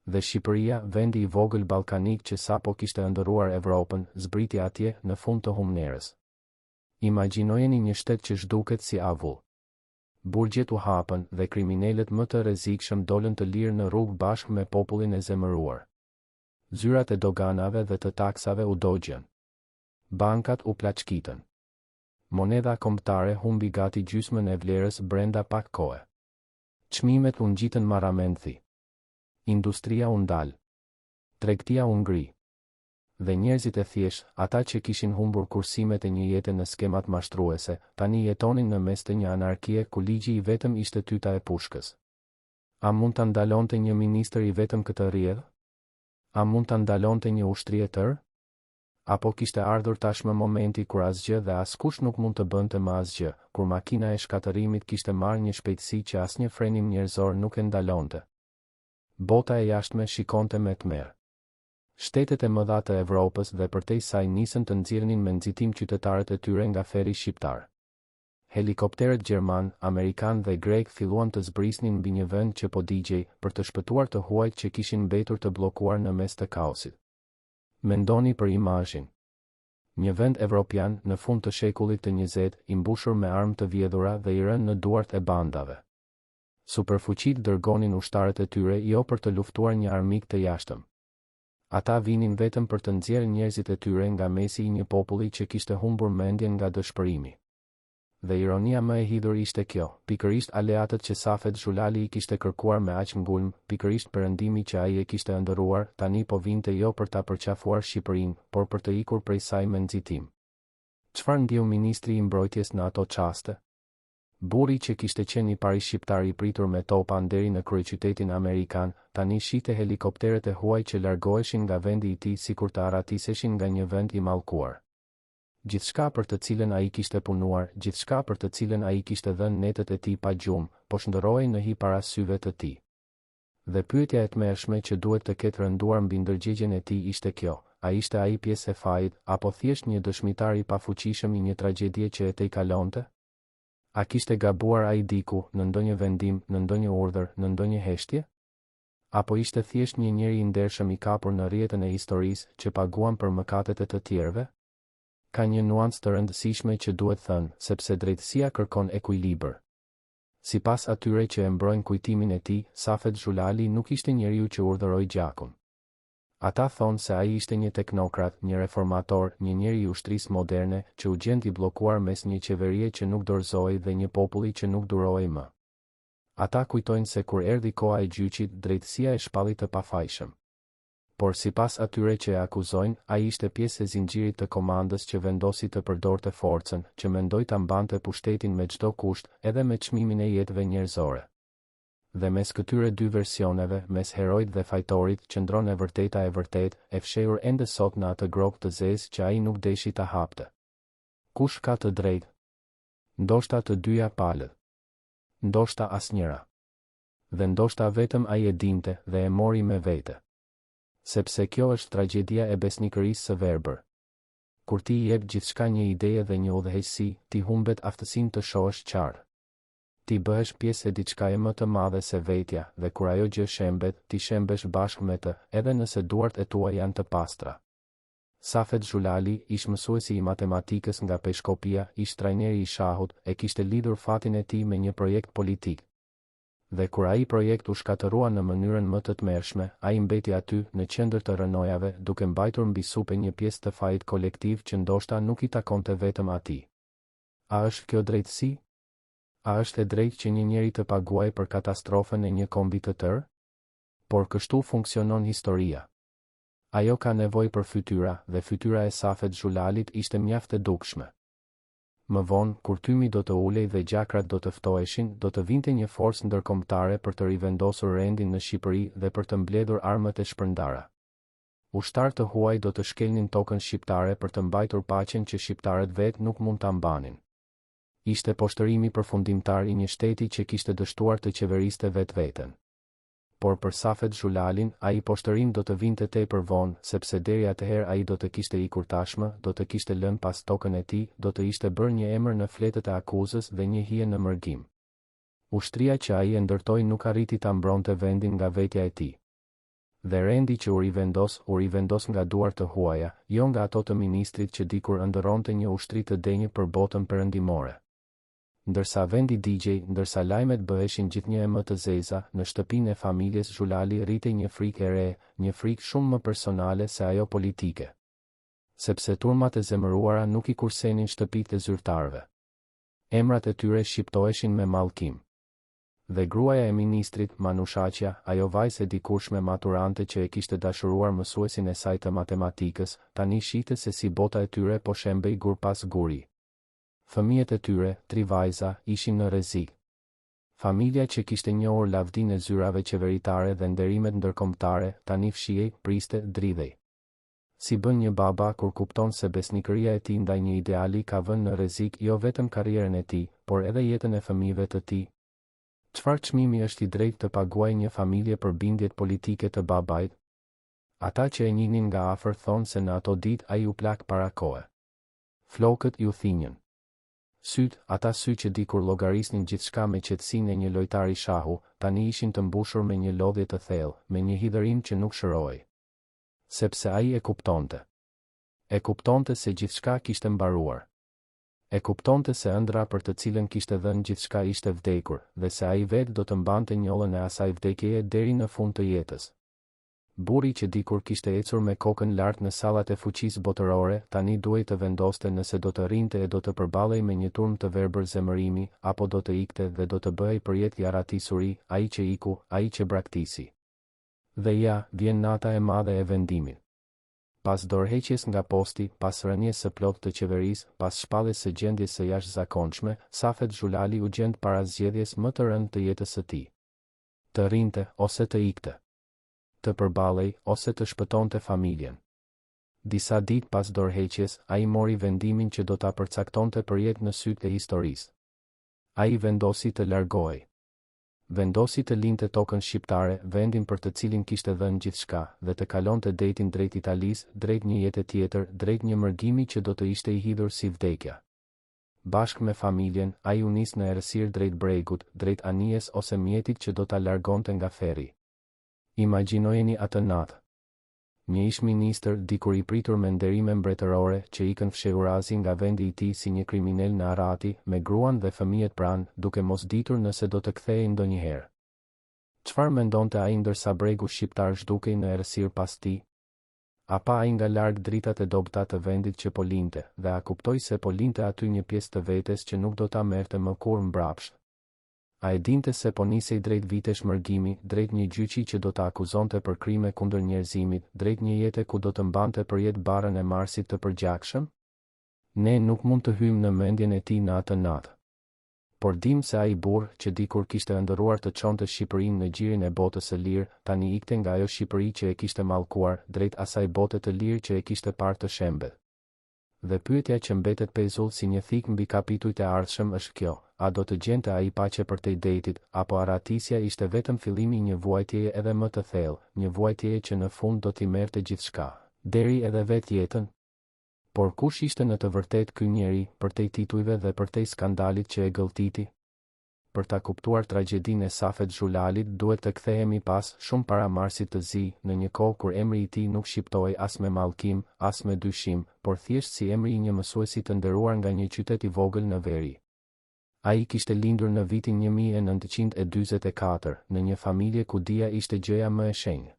Dhe Shqipëria, vendi i vogël ballkanik që sapo kishte ëndërruar Evropën, zbriti atje në fund të humnerës. Imagjinojeni një shtet që zhduket si avull. Burgjet u hapën dhe kriminalët më të rrezikshëm dolën të lirë në rrugë bashkë me popullin e zemëruar. Zyrat e doganave dhe të taksave u dogjen. Bankat u plaçkitën. Moneda kombëtare humbi gati gjysmën e vlerës brenda pak kohe. Çmimet u ngjitën marramenthi. Industria u ndal. Tregtia u ngri. Dhe njerëzit e thjesht, ata që kishin humbur kursimet e një jete në skemat mashtruese, tani jetonin në mes të një anarkie ku ligji i vetëm ishte tyta e pushkës. A mund ta ndalonte një ministër i vetëm këtë rrjedhë? A mund ta ndalonte një ushtri e tërë? Apo kishte ardhur tashmë momenti kur asgjë dhe askush nuk mund të bënte më asgjë, kur makina e shkatërimit kishte marrë një shpejtësi që asnjë frenim njerëzor nuk e ndalonte. Bota e jashtme shikonte me tmerr. Shtetet e mëdha të Evropës dhe përtej saj nisën të nxirrnin me nxitim qytetarët e tyre nga feri shqiptar. Helikopterët gjerman, amerikan dhe grek filluan të zbrisnin mbi një vend që po digjej, për të shpëtuar të huajt që kishin mbetur të bllokuar në mes të kaosit. Mendoni për imazhin. Një vend evropian në fund të shekullit të 20, i mbushur me armë të vjedhura dhe i rënë në duart e bandave. Superfuqitë dërgonin ushtarët e tyre jo për të luftuar një armik të jashtëm. Ata vinin vetëm për të nxjerrë njerëzit e tyre nga mesi i një populli që kishte humbur mendjen nga dëshpërimi. Dhe ironia më e hidhur ishte kjo, pikërisht aleatët që Safet Xhulali i kishte kërkuar me aq ngulm, pikërisht perëndimi që ai e kishte ëndërruar, tani po vinte jo për ta përqafuar Shqipërinë, por për të ikur prej saj me nxitim. Çfarë ndjeu ministri i mbrojtjes në ato çaste? Burri që kishte qenë i pari shqiptar i pritur me topa deri në kryeqytetin amerikan, tani shite helikopteret e huaj që largoheshin nga vendi i tij sikur të aratiseshin nga një vend i mallkuar. Gjithçka për të cilën ai kishte punuar, gjithçka për të cilën ai kishte dhënë netët e tij pa gjumë, po shndërrohej në hi para syve të tij. Dhe pyetja e tmerrshme që duhet të ketë rënduar mbi ndërgjegjen e tij ishte kjo: a ishte ai pjesë e fajit, apo thjesht një dëshmitar i pafuqishëm i një tragjedie që e tej kalonte? A kishte gabuar ai diku, në ndonjë vendim, në ndonjë urdhër, në ndonjë heshtje? Apo ishte thjesht një njeri i ndershëm i kapur në rrjetën e historisë që paguan për mëkatet e të tjerëve? Ka një nuancë të rëndësishme që duhet thënë, sepse drejtësia kërkon ekuilibër. Sipas atyre që e mbrojnë kujtimin e tij, Safet Xhulali nuk ishte njeriu që urdhëroi gjakun. Ata thonë se ai ishte një teknokrat, një reformator, një njeri i ushtrisë moderne që u gjend i bllokuar mes një qeverie që nuk dorëzohej dhe një populli që nuk durohej më. Ata kujtojnë se kur erdhi koha e gjyqit, drejtësia e shpalli të pafajshëm. Por sipas atyre që e akuzojnë, ai ishte pjesë e zinxhirit të komandës që vendosi të përdorte forcën, që mendoi ta mbante pushtetin me çdo kusht, edhe me çmimin e jetëve njerëzore. Dhe mes këtyre dy versioneve, mes heroit dhe fajtorit, qëndron e vërteta e vërtet, e fshehur ende sot në atë grop të zezë që ai nuk deshi ta hapte. Kush ka të drejtë? Ndoshta të dyja palët. Ndoshta asnjëra. Dhe ndoshta vetëm ai e dinte dhe e mori me vete. Sepse kjo është tragjedia e besnikërisë së verbër. Kur ti jep gjithçka një ide dhe një udhëheqësi, ti humbet aftësinë të shohësh qartë. Ti bëhesh pjesë e diçka e më të madhe se vetja, dhe kur ajo gjë shembet, ti shembesh bashkë me të, edhe nëse duart e tua janë të pastra. Safet Xhulali, ish mësuesi i matematikës nga Peshkopia, ish trajneri i shahut, e kishte lidhur fatin e tij me një projekt politik. Dhe kur ai projekt u shkatërrua në mënyrën më të tmerrshme, ai mbeti aty, në qendër të rënojave, duke mbajtur mbi supë një pjesë të fajit kolektiv që ndoshta nuk i takonte vetëm atij. A është kjo drejtësi? A është e drejtë që një njeri të paguajë për katastrofën e një kombi të tërë? Por kështu funksionon historia. Ajo ka nevojë për fytyra, dhe fytyra e Safet Xhulalit ishte mjaft e dukshme. Më vonë, kur tymi do të ulej dhe gjakrat do të ftoheshin, do të vinte një forcë ndërkombëtare për të rivendosur rendin në Shqipëri dhe për të mbledhur armët e shpërndara. Ushtarë të huaj do të shkelnin tokën shqiptare për të mbajtur paqen që shqiptarët vetë nuk mund ta mbanin. Ishte poshtërimi përfundimtar i një shteti që kishte dështuar të qeveriste vetveten. Por për Safet Xhulalin, ai poshtërim do të vinte tepër vonë, sepse deri atëherë ai do të kishte ikur tashmë, do të kishte lënë pas tokën e tij, do të ishte bërë një emër në fletët e akuzës dhe një hije në mërgim. Ushtria që ai e ndërtoi nuk arriti ta mbronte vendin nga vetja e tij. Dhe rendi që u rivendos nga duart të huaja, jo nga ato të ministrit që dikur ëndërronte një ushtri të denjë për botën perëndimore. Ndërsa vendi digjej, ndërsa lajmet bëheshin gjithnjë e më të zeza, në shtëpinë e familjes Xhulali rritej një frikë e re, një frikë shumë më personale se ajo politike. Sepse turmat e zemëruara nuk i kursenin shtëpitë e zyrtarëve. Emrat e tyre shqiptoheshin me mallkim. Dhe gruaja e ministrit, Manushaqja, ajo vajzë e dikurshme maturante që e kishte dashuruar mësuesin e saj të matematikës, tani shite se si bota e tyre po shembej gur pas guri. Fëmijët e tyre, 3 vajza, ishin në rrezik. Familja që kishte njohur lavdinë e zyrave qeveritare dhe nderimet ndërkombëtare, tani fshihej, priste, dridhej. Si bën një baba kur kupton se besnikëria e tij ndaj një ideali ka vënë në rrezik jo vetëm karrierën e tij, por edhe jetën e fëmijëve të tij? Çfarë çmimi është i drejtë të paguajë një familje për bindjet politike të babait? Ata që e njihnin nga afër thonë se në ato ditë ai u plak para kohe. Flokët ju thinjën. Ata sy që dikur llogarisnin gjithçka me qetësinë e një lojtari shahu, tani ishin të mbushur me një lodhje të thellë, me një hidhërim që nuk shërohej. Sepse ai e kuptonte. E kuptonte se gjithçka kishte mbaruar. E kuptonte se ëndra për të cilën kishte dhënë gjithçka ishte vdekur, dhe se ai vetë do të mbante njollën e asaj vdekjeje deri në fund të jetës. Burri që dikur kishte ecur me kokën lart në sallat e fuqisë botërore, tani duhej të vendoste nëse do të rrinte e do të përballej me një turm të verbër zemërimi, apo do të ikte dhe do të bëhej përjet jaratisuri, ai që iku, ai që braktisi. Dhe ja, vjen nata e madhe e vendimit. Pas dorëheqjes nga posti, pas rënies së plotë të qeverisë, pas shpalljes së gjendjes së jashtëzakonshme, Safet Xhulali u gjend para zgjedhjes më të rëndë të jetës së tij. Të rinte ose të ikte. Të përballej ose të shpëtonte familjen. Disa ditë pas dorëheqjes, ai mori vendimin që do ta përcaktonte përjetë në sytë e historisë. Ai vendosi të largohej. Vendosi të linte tokën shqiptare, vendin për të cilin kishte dhënë gjithçka, dhe të kalonte detin drejt Italisë, drejt një jete tjetër, drejt një mërgimi që do të ishte i hidhur si vdekja. Bashkë me familjen, ai u nis në errësirë drejt bregut, drejt anijes ose mjetit që do ta largonte nga ferri. Imagjinojeni atë natë. Një ish-ministër, dikur i pritur me nderime mbretërore, që ikën fshehurazi nga vendi i tij si një kriminal në Arati, me gruan dhe fëmijët pranë, duke mos ditur nëse do të kthehej ndonjëherë. Çfarë mendonte ai ndërsa bregu shqiptar zhdukej në errësirë pas tij? A pa ai nga larg dritat e dobëta të vendit që po linte, dhe a kuptoi se po linte aty një pjesë të vetes që nuk do ta merrte më kurrë mbrapsht? A e dinte se po nisej drejt vitesh mërgimi, drejt një gjyqi që do ta akuzonte për krime kundër njerëzimit, drejt një jete ku do të mbante përjet barën e Marsit të përgjakshëm? Ne nuk mund të hyjmë në mendjen e tij në atë natë. Por dim se ai burr që dikur kishte ëndërruar të çonte Shqipërinë në gjirin e botës së lirë, tani ikte nga ajo Shqipëri që e kishte mallkuar, drejt asaj bote të lirë që e kishte parë të shembel. Dhe pyetja që mbetet pezull si një thik mbi kapitujt e ardhshëm është kjo: a do të gjente ai paqe për te detit, apo aratisja ishte vetëm fillimi i një vuajtjeje edhe më të thellë, një vuajtjeje që në fund do t'i merrte gjithçka, deri edhe vetë jetën? Por kush ishte në të vërtetë ky njeri, përtej titujve dhe përtej skandalit që e gëlltiti? Për ta kuptuar tragjedinë e Safet Xhulalit, duhet të kthehemi pas shumë para Marsit të Zi, në një kohë kur emri i tij nuk shqiptohej as me mallkim, as me dyshim, por thjesht si emri i një mësuesi të nderuar nga një qytet i vogël në veri. Ai kishte lindur në vitin 1944, në një familje ku dia ishte gjëja më e shenjtë.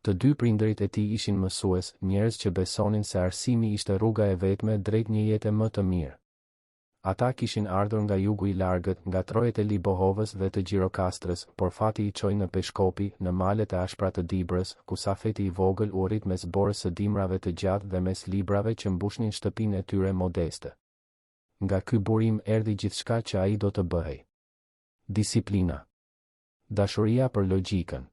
Të dy prindërit e tij ishin mësues, njerëz që besonin se arsimi ishte rruga e vetme drejt një jete më të mirë. Ata kishin ardhur nga jugu i largët, nga trojet e Libohovës dhe të Gjirokastrës, por fati i çoi në Peshkopi, në malet e ashpra të Dibrës, ku Safeti i vogël u rrit mes borës së dimrave të gjatë dhe mes librave që mbushnin shtëpinë e tyre modeste. Nga ky burim erdhi gjithçka që ai do të bëhej. Disiplina. Dashuria për logjikën.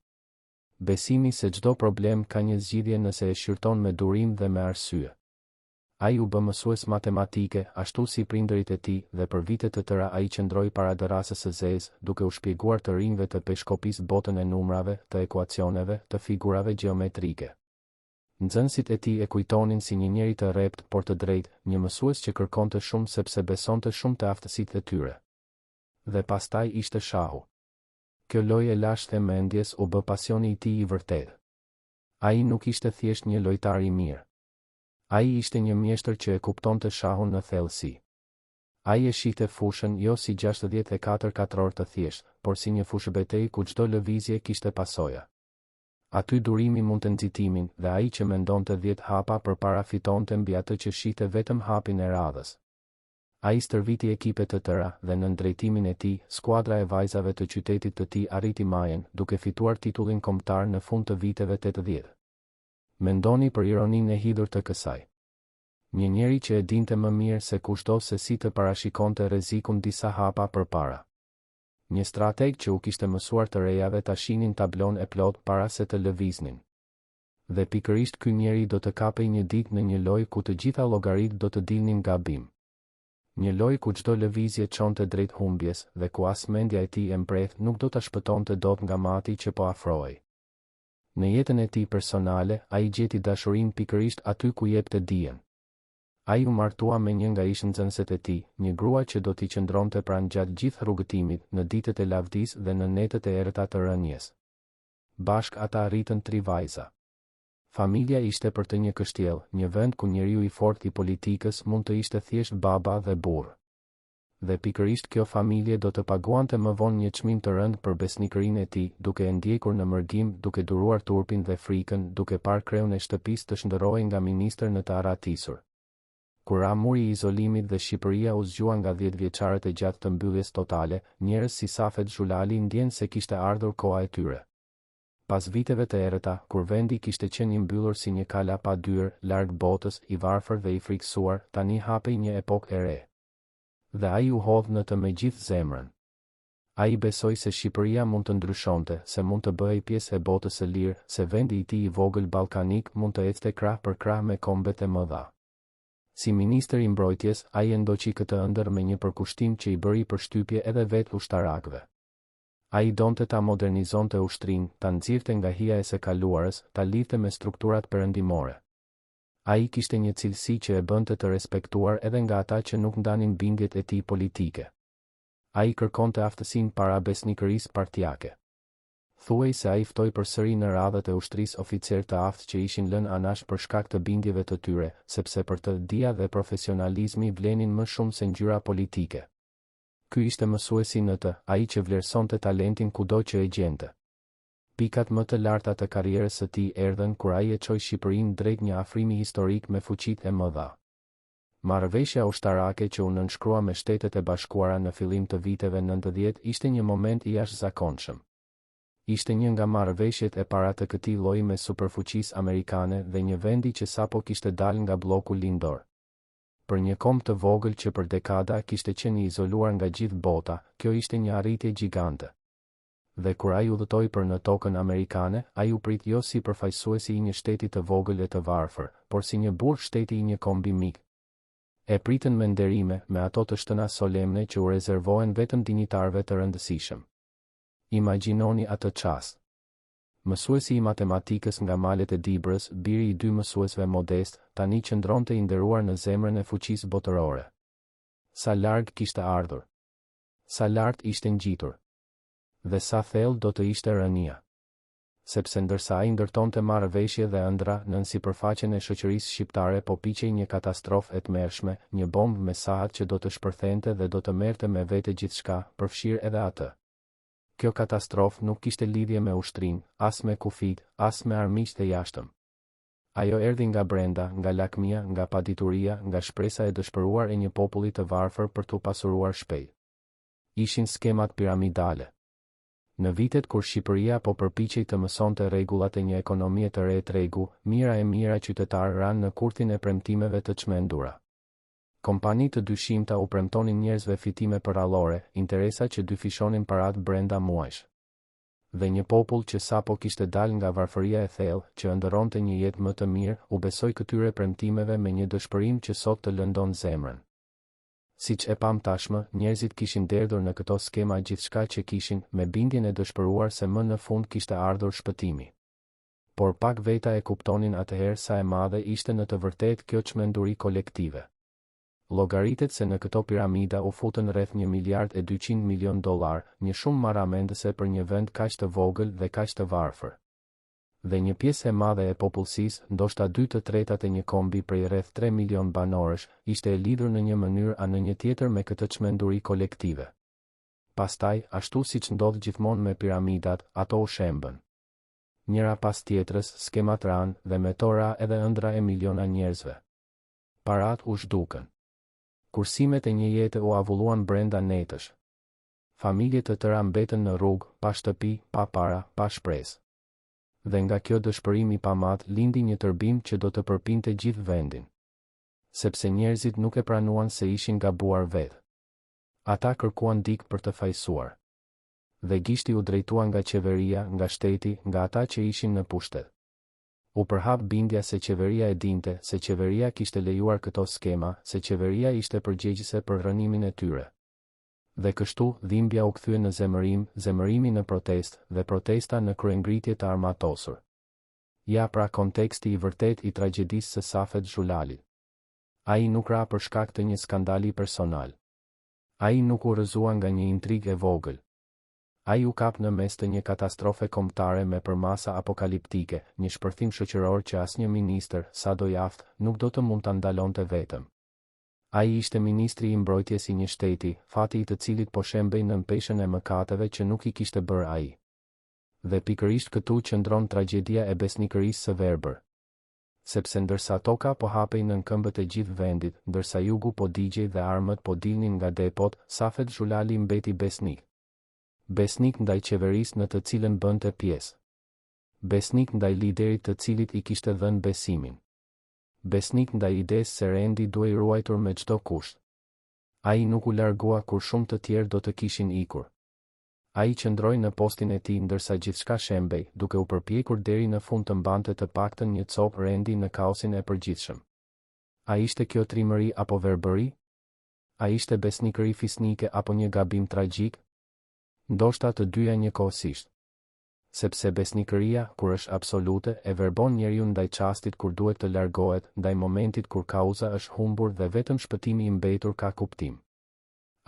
Besimi se çdo problem ka një zgjidhje nëse e shqyrton me durim dhe me arsye. Ai u bë mësues matematike, ashtu si prindërit e tij, dhe për vite të tëra ai qëndroi para darasës së zezë, duke u shpjeguar të rinjve të Peshkopisë botën e numrave, të ekuacioneve, të figurave gjeometrike. Nxënësit e tij e kujtonin si një njeri të rrept, por të drejtë, një mësues që kërkonte shumë sepse besonte shumë te aftësitë e tyre. Dhe pastaj ishte shahu. Kjo lojë e lashtë e mendjes u bë pasioni i tij i vërtetë. Ai nuk ishte thjesht një lojtar i mirë. Ai ishte një mjeshtër që e kuptonte shahun në thellësi. Ai e shihte fushën jo si 64 katror të thjesht, por si një fushëbetejë ku çdo lëvizje kishte pasoja. Aty durimi mund të nxitimin, dhe ai që mendonte 10 hapa përpara fitonte mbi atë që shihte vetëm hapin e radhës. Ai stërviti ekipe të tëra, dhe në drejtimin e tij, skuadra e vajzave të qytetit të tij arriti majën, duke fituar titullin kombëtar në fund të viteve 80. Mendoni për ironinë e hidhur të kësaj. Një njeri që e dinte më mirë se kushdo se si të parashikonte rrezikun disa hapa përpara. Një strateg që u kishte mësuar të rejave ta shihnin tablon e plot para se të lëviznin. Dhe pikërisht ky njeri do të kapej një ditë në një lojë ku të gjitha llogaritë do të dilnin gabim. Një lojë ku çdo lëvizje çonte drejt humbjes, dhe ku as mendja e tij e mpreth nuk do ta shpëtonte dot nga mati që po afrohej. Në jetën e tij personale, ai gjeti dashurinë pikërisht aty ku jepte dijen. Ai u martua me një nga ish-nxënëset e tij, një grua që do t'i qëndronte pranë gjatë gjithë rrugëtimit, në ditët e lavdisë dhe në netët e errëta të rënies. Bashk ata arritën 3 vajza. Familja ishte për të një kështjell, një vend ku njeriu i fortë i politikës mund të ishte thjesht baba dhe burr. Dhe pikërisht kjo familje do të paguante më vonë një çmim të rënd për besnikërinë e tij, duke e ndjekur në mërgim, duke duruar turpin dhe frikën, duke parë kreun e shtëpisë të shndërrohej nga ministër në të aratisur. Kur ra muri i izolimit dhe Shqipëria u zgjua nga 10 vjeçarët e gjatë të mbylljes totale, njerëz si Safet Xhulali ndjen se kishte ardhur koha e tyre. Pas viteve të errëta, kur vendi kishte qenë i mbyllur si një kala pa dyrë, larg botës, i varfër dhe i frikësuar, tani hapej një epokë e re. Dhe ai u hodh në të me gjithë zemrën. Ai besoi se Shqipëria mund të ndryshonte, se mund të bëhej pjesë e botës së lirë, se vendi i tij i vogël ballkanik mund të ecte krah për krah me kombet e mëdha. Si ministër i mbrojtjes, ai ndoqi këtë ëndër me një përkushtim që i bëri përshtypje edhe vetë ushtarakëve. Ai donte ta modernizonte ushtrinë, ta nxirrte nga hija e së kaluarës, ta lidhte me strukturat perëndimore. Ai kishte një cilësi që e bënte të respektuar edhe nga ata që nuk ndanin bindjet e tij politike. Ai kërkonte aftësinë para besnikërisë partijake. Thuaj se ai ftoi përsëri në radhët e ushtrisë oficer të aftë që ishin lënë anash për shkak të bindjeve të tyre, sepse për të dia dhe profesionalizmi vlenin më shumë se ngjyra politike. Ky ishte mësuesi në të, ai që vlerësonte talentin kudo që e gjente. Pikat më të larta të karrierës së tij erdhën kur ai e çoi Shqipërinë drejt një afrimi historik me fuqitë e mëdha. Marrëveshja ushtarake që u nënshkrua me Shtetet e Bashkuara në fillim të viteve 90 ishte një moment i jashtëzakonshëm. Ishte një nga marrëveshjet e para të këtij lloji me superfuqisë amerikane dhe një vendi që sapo kishte dalë nga bloku lindor. Për një kombë të vogël që për dekada kishte qenë i izoluar nga gjithë bota, kjo ishte një arritje gjigante. Dhe kur ai udhëtoi për në tokën amerikane, ai u prit jo si përfaqësuesi i një shteti të vogël e të varfër, por si një burg shteti i një kombi mik. E pritën me nderime, me ato të shtëna solemne që u rezervohen vetëm dinjitarëve të rëndësishëm. Imagjinoni atë çast. Mësuesi i matematikës nga malet e Dibrës, biri i dy mësuesve modest, tani qëndronte i nderuar në zemrën e fuqisë botërore. Sa larg kishte ardhur. Sa lart ishte ngjitur. Dhe sa thellë do të ishte rënia. Sepse ndërsa ai ndërtonte marrëveshje dhe ëndra, nën sipërfaqen e shoqërisë shqiptare po piqej një katastrofë e tmerrshme, një bombë me sahat që do të shpërthente dhe do të merrte me vete gjithçka, përfshirë edhe atë. Kjo katastrofë nuk kishte lidhje me ushtrinë, as me kufit, as me armiqtë e jashtëm. Ajo erdhi nga brenda, nga lakmia, nga padituria, nga shpresa e dëshpëruar e një populli të varfër për t'u pasuruar shpejt. Ishin skemat piramidale. Në vitet kur Shqipëria po përpiqej të mësonte rregullat e një ekonomie të re tregu, mira qytetarë ranë në kurthin e premtimeve të çmendura. Kompani të dyshimta u premtonin njerëzve fitime përrallore, interesa që dyfishonin paratë brenda muajsh. Dhe një popull që sapo kishte dalë nga varfëria e thellë, që ëndërronte një jetë më të mirë, u besoi këtyre premtimeve me një dëshpërim që sot të lëndon zemrën. Siç e pam tashmë, njerëzit kishin derdhur në këto skema gjithçka që kishin, me bindjen e dëshpëruar se më në fund kishte ardhur shpëtimi. Por pak veta e kuptonin atëherë sa e madhe ishte në të vërtetë kjo çmenduri kolektive. Llogaritet se në këto piramida u futën rreth $1,2 miliard, një shumë marramendëse për një vend kaq të vogël dhe kaq të varfër. Dhe një pjesë e madhe e popullsisë, ndoshta 2/3 e një kombi prej rreth 3 milion banorësh, ishte e lidhur në një mënyrë a në një tjetër me këtë çmenduri kolektive. Pastaj, ashtu siç ndodh gjithmonë me piramidat, ato u shembën. Njëra pas tjetrës, skemat ranë dhe me to ra edhe ëndra e miliona njerëzve. Parat u zhdukën. Kursimet e një jete u avulluan brenda netësh. Familje të tëra mbetën në rrugë, pa shtëpi, pa para, pa shpresë. Dhe nga kjo dëshpërim i pamat lindi një tërbim që do të përpinte gjithë vendin. Sepse njerëzit nuk e pranuan se ishin gabuar vetë. Ata kërkuan dikë për të fajsuar. Dhe gishti u drejtua nga qeveria, nga shteti, nga ata që ishin në pushtet. U përhap bindja se qeveria e dinte, se qeveria kishte lejuar këto skema, se qeveria ishte përgjegjëse për rënimin e tyre. Dhe kështu, dhimbja u kthye në zemërim, zemërimi në protest, dhe protesta në kryengritje të armatosur. Ja pra konteksti i vërtet i tragjedisë së Safet Zhulalit. Ai nuk ra për shkak të një skandali personal. Ai nuk u rrëzua nga një intrigë e vogël. Ai u kap në mes të një katastrofe kombëtare me përmasa apokaliptike, një shpërthim shoqëror që asnjë ministër, sado jaftë, nuk do të mund ta ndalonte vetëm. Ai ishte ministri i mbrojtjes i një shteti, fati i të cilit po shembej nën peshën e mëkateve që nuk i kishte bërë ai. Dhe pikërisht këtu qëndron tragjedia e besnikërisë së verbër. Sepse ndërsa toka po hapej nën këmbët e gjithë vendit, ndërsa jugu po digjej dhe armët po dilnin nga depot, Safet Zhulali mbeti besnik. Besnik ndaj qeverisë në të cilën bënte pjesë. Besnik ndaj liderit të cilit i kishte dhënë besimin. Besnik ndaj idesë se Randy duhej ruajtur me çdo kusht. Ai nuk u largua kur shumë të tjerë do të kishin ikur. Ai qëndroi në postin e tij ndërsa gjithçka shembej, duke u përpjekur deri në fund të mbante të paktën një copë Randy në kaosin e përgjithshëm. A ishte kjo trimëri apo verbëri? A ishte besnikëri fisnike apo një gabim tragjik? Ndoshta të dyja njëkohësisht. Sepse besnikëria, kur është absolute, e verbon njeriu ndaj çastit kur duhet të largohet, ndaj momentit kur kauza është humbur dhe vetëm shpëtimi i mbetur ka kuptim.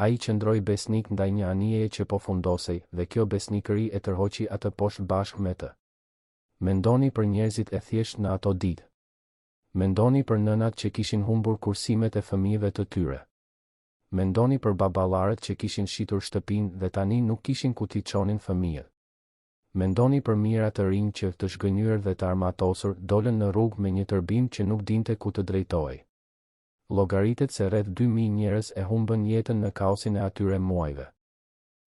Ai qëndroi besnik ndaj një anije që po fundosej, dhe kjo besnikëri e tërhoqi atë poshtë bashkë me të. Mendoni për njerëzit e thjeshtë në ato ditë. Mendoni për nënat që kishin humbur kursimet e fëmijëve të tyre. Mendoni për baballarët që kishin shitur shtëpinë dhe tani nuk kishin ku t'i çonin fëmijët. Mendoni për mira të rinj që të zhgënjur dhe të armatosur dolën në rrugë me një tërbim që nuk dinte ku të drejtohej. Llogaritet se rreth 2000 njerëz e humbën jetën në kaosin e atyre muajve.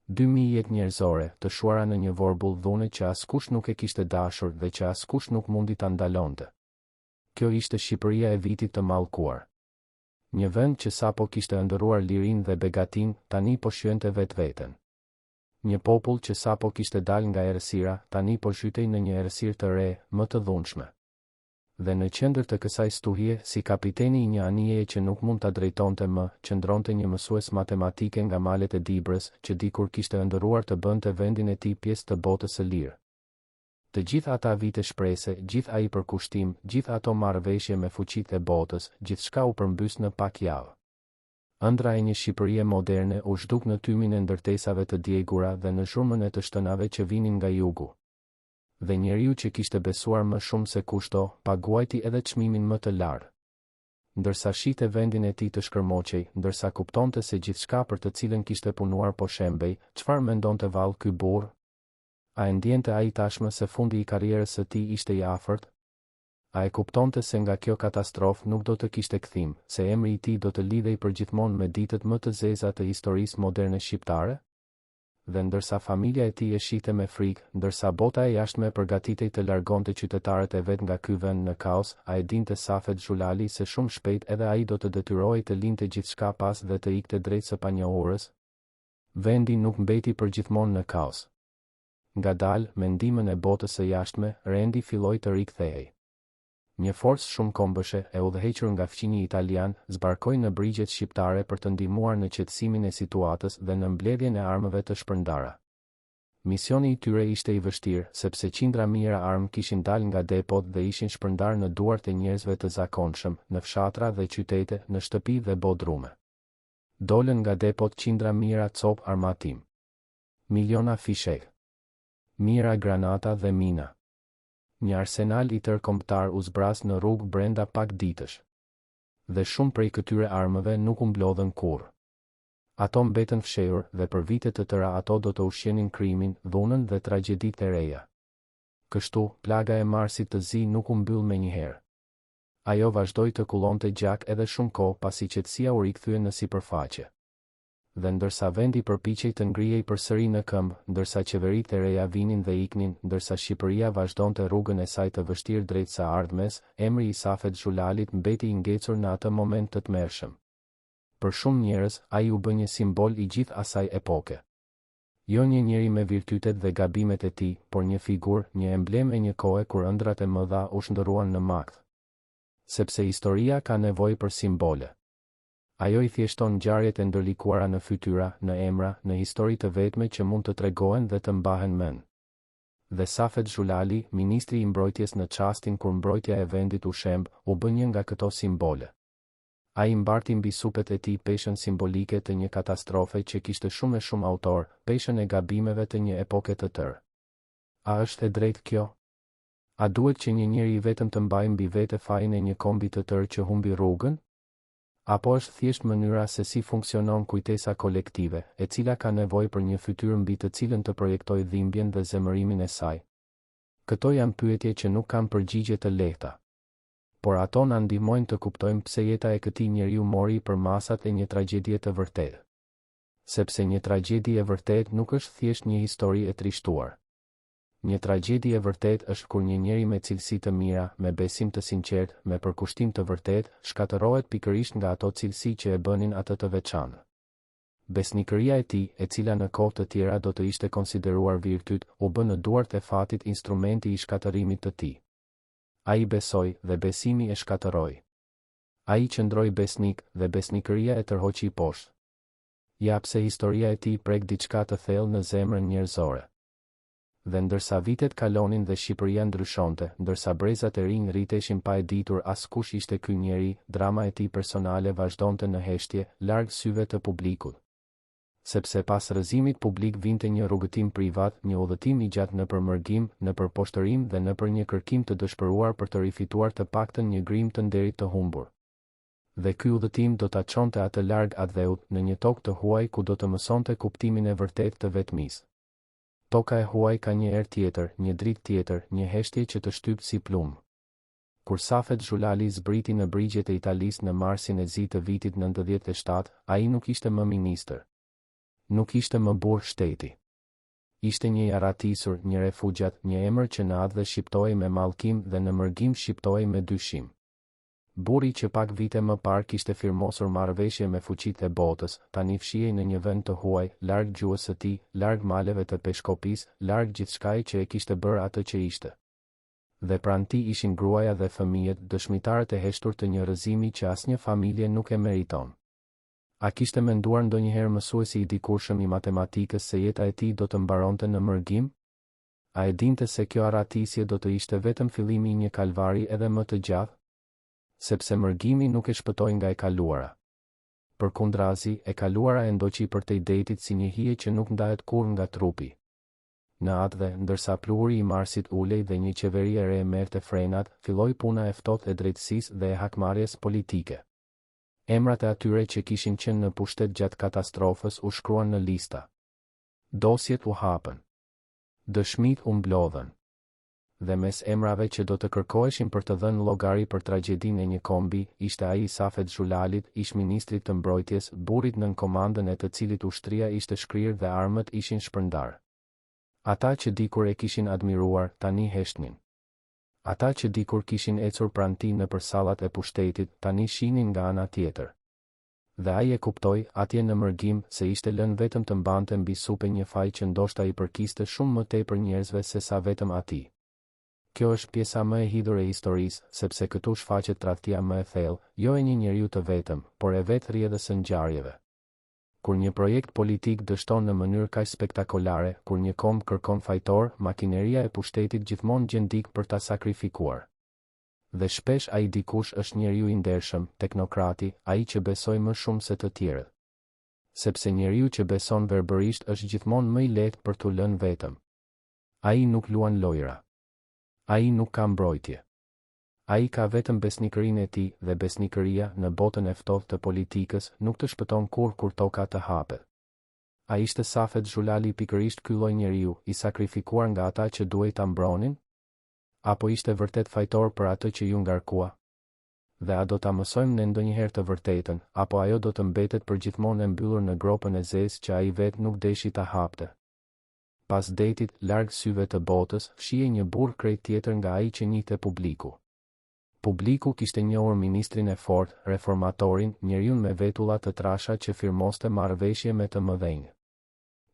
2000 jetë njerëzore të shuara në një vorbull dhune që askush nuk e kishte dashur dhe që askush nuk mundi ta ndalonte. Kjo ishte Shqipëria e vitit të mallkuar. Një vend që sapo kishte ëndërruar lirinë dhe begatin, tani po shionte vetveten. Një popull që sapo kishte dalë nga errësira, tani po zhytej në një errësirë të re, më të dhunshme. Dhe në qendër të kësaj stuhie, si kapiteni i një anijeje që nuk mund ta drejtonte më, qëndronte një mësues matematike nga malet e Dibrës, që dikur kishte ëndërruar të bënte vendin e tij pjesë të botës së lirë. Të gjithë ata vite shprese, gjithë ai përkushtim, gjithë ato marrëveshje me fuqitë e botës, gjithçka u përmbys në pak javë. Ëndra e një Shqipërie moderne u zhduk në tymin e ndërtesave të djegura dhe në zhurmën e të shtënave që vinin nga jugu. Dhe njeriu që kishte besuar më shumë se kushto, paguajti edhe çmimin më të lartë. Ndërsa shite vendin e tij të shkërmoqej, ndërsa kuptonte se gjithçka për të cilën kishte punuar po shembej, çfarë mendonte vallë ky burr? A e ndjente ai tashmë se fundi i karrierës së tij ishte i afërt? A e kuptonte se nga kjo katastrofë nuk do të kishte kthim, se emri i tij do të lidhej përgjithmonë me ditët më të zeza të historisë moderne shqiptare? Dhe ndërsa familja e tij e shihte me frikë, ndërsa bota e jashtme përgatitej të largonte qytetarët e vet nga ky vend në kaos, a e dinte Safet Xhulali se shumë shpejt edhe ai do të detyrohej të linte gjithçka pas dhe të ikte drejt së panjohurës? Vendi nuk mbeti përgjithmonë në kaos. Ngadalë, me ndihmën e botës së jashtme, Randy filloi të rikthehej. Një forcë shumë kombëshe, e udhëhequr nga fqinji italian, zbarkoi në brigjet shqiptare për të ndihmuar në qetësimin e situatës dhe në mbledhjen e armëve të shpërndara. Misioni i tyre ishte i vështirë, sepse qindra mijëra armë kishin dalë nga depot dhe ishin shpërndarë në duart e njerëzve të zakonshëm, në fshatra dhe qytete, në shtëpi dhe bodrume. Dolën nga depot qindra mijëra copë armatim. Miliona fishek. Mijëra granata dhe mina. Një arsenal i tërkombëtar u zbras në rrugë brenda pak ditësh. Dhe shumë prej këtyre armëve nuk u mblodhen kurrë. Ato mbetën fshehur dhe për vite të tëra ato do të ushqenin krimin, dhunën dhe tragjeditë e reja. Kështu, plaga e Marsit të Zi nuk u mbyll menjëherë. Ajo vazhdoi të kullonte gjak edhe shumë kohë pasi qetësia u rikthye në sipërfaqe. Dhe ndërsa vendi përpiqej të ngrihej përsëri në këmbë, ndërsa qeveritë e reja vinin dhe iknin, ndërsa Shqipëria vazhdonte rrugën e saj të vështirë drejt së ardhmes, emri i Safet Xhulalit mbeti i ngecur në atë moment të tmerrshëm. Për shumë njerëz, ai u bë një simbol i gjithë asaj epoke. Jo një njeri me virtytet dhe gabimet e tij, por një figurë, një emblem e një kohe kur ëndrat e mëdha u shndërruan në makt. Sepse historia ka nevojë për simbole. Ajo i thjeshton ngjarjet e ndërlikuara në fytyra, në emra, në histori të vetme që mund të tregohen dhe të mbahen mend. Dhe Safet Xhulali, ministri i mbrojtjes në çastin kur mbrojtja e vendit u shemb, u bë një nga këto simbole. Ai mbarti mbi supet e tij peshën simbolike të një katastrofe që kishte shumë e shumë autor, peshën e gabimeve të një epoke të tërë. A është e drejtë kjo? A duhet që një njeri vetëm të mbajë mbi vete fajin e një kombi të tërë që humbi rrugën? Apo është thjesht mënyra se si funksionon kujtesa kolektive, e cila ka nevojë për një fytyrë mbi të cilën të projektojë dhimbjen dhe zemërimin e saj? Këto janë pyetje që nuk kanë përgjigje të lehta. Por ato na ndihmojnë të kuptojmë pse jeta e këtij njeriu mori për masat e një tragjedie të vërtetë. Sepse një tragjedi e vërtetë nuk është thjesht një histori e trishtuar. Një tragjedi e vërtet është kur një njeri me cilësi të mira, me besim të sinqert, me përkushtim të vërtet, shkatërohet pikërisht nga ato cilësi që e bënin atë të veçantë. Besnikëria e tij, e cila në kohë të tjera do të ishte konsideruar virtyt, u bë në duart e fatit instrumenti i shkatërimit të tij. Ai besoi dhe besimi e shkatëroi. Ai qëndroi besnik dhe besnikëria e tërhoqi poshtë. Ja pse historia e tij prek diçka të thellë në zemrën njerëzore. Dhe ndërsa vitet kalonin dhe Shqipëria ndryshonte, ndërsa brezat e rinj rriteshin pa e ditur as kush ishte ky njeri, drama e tij personale vazhdonte në heshtje, larg syve të publikut. Sepse pas rrëzimit publik vinte një rrugëtim privat, një udhëtim i gjatë nëpër mërgim, nëpër poshtërim dhe nëpër një kërkim të dëshpëruar për të rifituar të paktën një grim të nderit të humbur. Dhe ky udhëtim do ta çonte atë larg atdheut, në një tokë të huaj ku do të mësonte kuptimin e vërtetë të vetmisë. Toka e huaj ka një erë tjetër, një dritë tjetër, një heshtje që të shtyp si plumë. Kur Safet Xhulali zbriti në brigjet e Italisë në marsin e zi të vitit 97, ai nuk ishte më ministër. Nuk ishte më burr shteti. Ishte një i arratisur, një refugjat, një emër që në atë dhe shqiptohej me mallkim dhe në mërgim shqiptohej me dyshim. Burri që pak vite më parë kishte firmosur marrëveshje me fuqitë e botës, tani fshihej në një vend të huaj, larg gjuhës së tij, larg maleve të peshkopisë, larg gjithçkaje që e kishte bërë atë që ishte. Dhe pranë tij ishin gruaja dhe fëmijët, dëshmitarët e heshtur të një rrëzimi që asnjë familje nuk e meriton. A kishte menduar ndonjëherë mësuesi i dikurshëm i matematikës se jeta e tij do të mbaronte në mërgim? A e dinte se kjo arratisje do të ishte vetëm fillimi i një kalvari edhe më të gjatë? Sepse mërgimi nuk e shpëtoi nga e kaluara. Përkundrazi, e kaluara e ndoqi për te detit si një hije që nuk ndahet kur nga trupi. Në atë dhe, ndërsa pluhuri i Marsit ulej dhe një qeveri e re merrte frenat, filloi puna e ftohtë e drejtësisë dhe e hakmarrjes politike. Emrat e atyre që kishin qenë në pushtet gjatë katastrofës u shkruan në lista. Dosjet u hapën. Dëshmit u mblodhen. Dhe mes emrave që do të kërkoheshin për të dhënë llogari për tragjedinë e një kombi, ishte ai i Safet Xhulalit, ish ministrit të mbrojtjes, burrit nën komandën e të cilit ushtria ishte shkrirë dhe armët ishin shpërndar. Ata që dikur e kishin admiruar, tani heshtnin. Ata që dikur kishin ecur pranë tij nëpër sallat e pushtetit, tani shihnin nga ana tjetër. Dhe ai e kuptoi, atje në mërgim, se ishte lënë vetëm të mbante mbi supe një faj që ndoshta i përkiste shumë më tepër njerëzve se sa vetëm atij. Kjo është pjesa më e hidhur e historisë, sepse këtu shfaqet tradhtia më e thellë, jo e një njeriu të vetëm, por e vetë rrjedhës së ngjarjeve. Kur një projekt politik dështon në mënyrë kaq spektakolare, kur një komb kërkon fajtor, makineria e pushtetit gjithmonë gjen dik për ta sakrifikuar. Dhe shpesh ai dikush është njeriu i ndershëm, teknokrati, ai që besoi më shumë se të tjerët. Sepse njeriu që beson verbërisht është gjithmonë më i lehtë për t'u lënë vetëm. Ai nuk luan lojra. Ai nuk ka mbrojtje. Ai ka vetëm besnikërinë e tij dhe besnikëria në botën e ftohtë të politikës nuk të shpëton kur toka të hapet. A ishte Safet Xhulali pikërisht ky lloj njeriu i sakrifikuar nga ata që duhej ta mbronin? Apo ishte vërtet fajtor për atë që ju ngarkua? Dhe a do ta mësojmë ne ndonjëherë të vërtetën, apo ajo do të mbetet përgjithmonë e mbyllur në gropën e zezë që ai vetë nuk deshi ta hapte? Pas detit, larg syve të botës, fshihej një burr krejt tjetër nga ai që njihte publiku. Publiku kishte njohur ministrin e fortë, reformatorin, njeriun me vetulla të trasha që firmoste marrëveshje me të mëdhenj.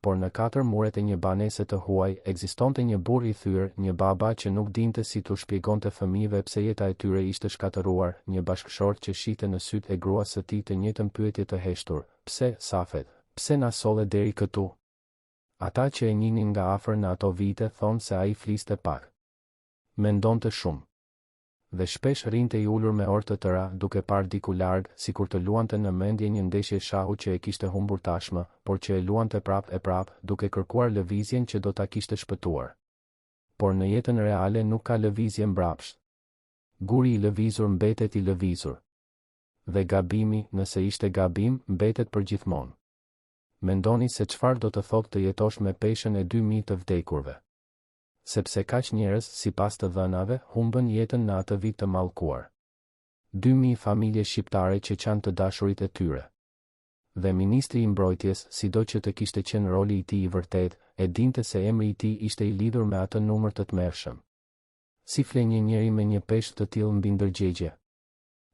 Por në 4 muret e një banese të huaj, ekzistonte një burr i thyrë, një baba që nuk dinte si t'u shpjegonte fëmijëve pse jeta e tyre ishte shkatëruar, një bashkëshort që shite në sytë e gruas së tij të njëjtën pyetje të heshtur: "Pse, Safet? Pse na solle deri këtu?" Ata që e njihnin nga afër në ato vite thonë se ai fliste pak. Mendonte shumë. Dhe shpesh rinte i ulur me orë të tëra, duke parë diku larg, sikur të luante në mendje një ndeshje shahu që e kishte humbur tashmë, por që e luante prap, duke kërkuar lëvizjen që do ta kishte shpëtuar. Por në jetën reale nuk ka lëvizje mbrapsht. Guri i lëvizur mbetet i lëvizur. Dhe gabimi, nëse ishte gabim, mbetet përgjithmonë. Mendoni se çfarë do të thotë të jetosh me peshën e 2000 të vdekurve. Sepse kaq njerëz, sipas të dhënave, humbën jetën në atë vit të mallkuar. 2000 familje shqiptare që kanë të dashurit e tyre. Dhe ministri i mbrojtjes, sido që të kishte qenë roli i tij i vërtet, e dinte se emri i tij ishte i lidhur me atë numër të tmerrshëm. Si fle një njeri me një peshë të tillë mbi ndërgjegje?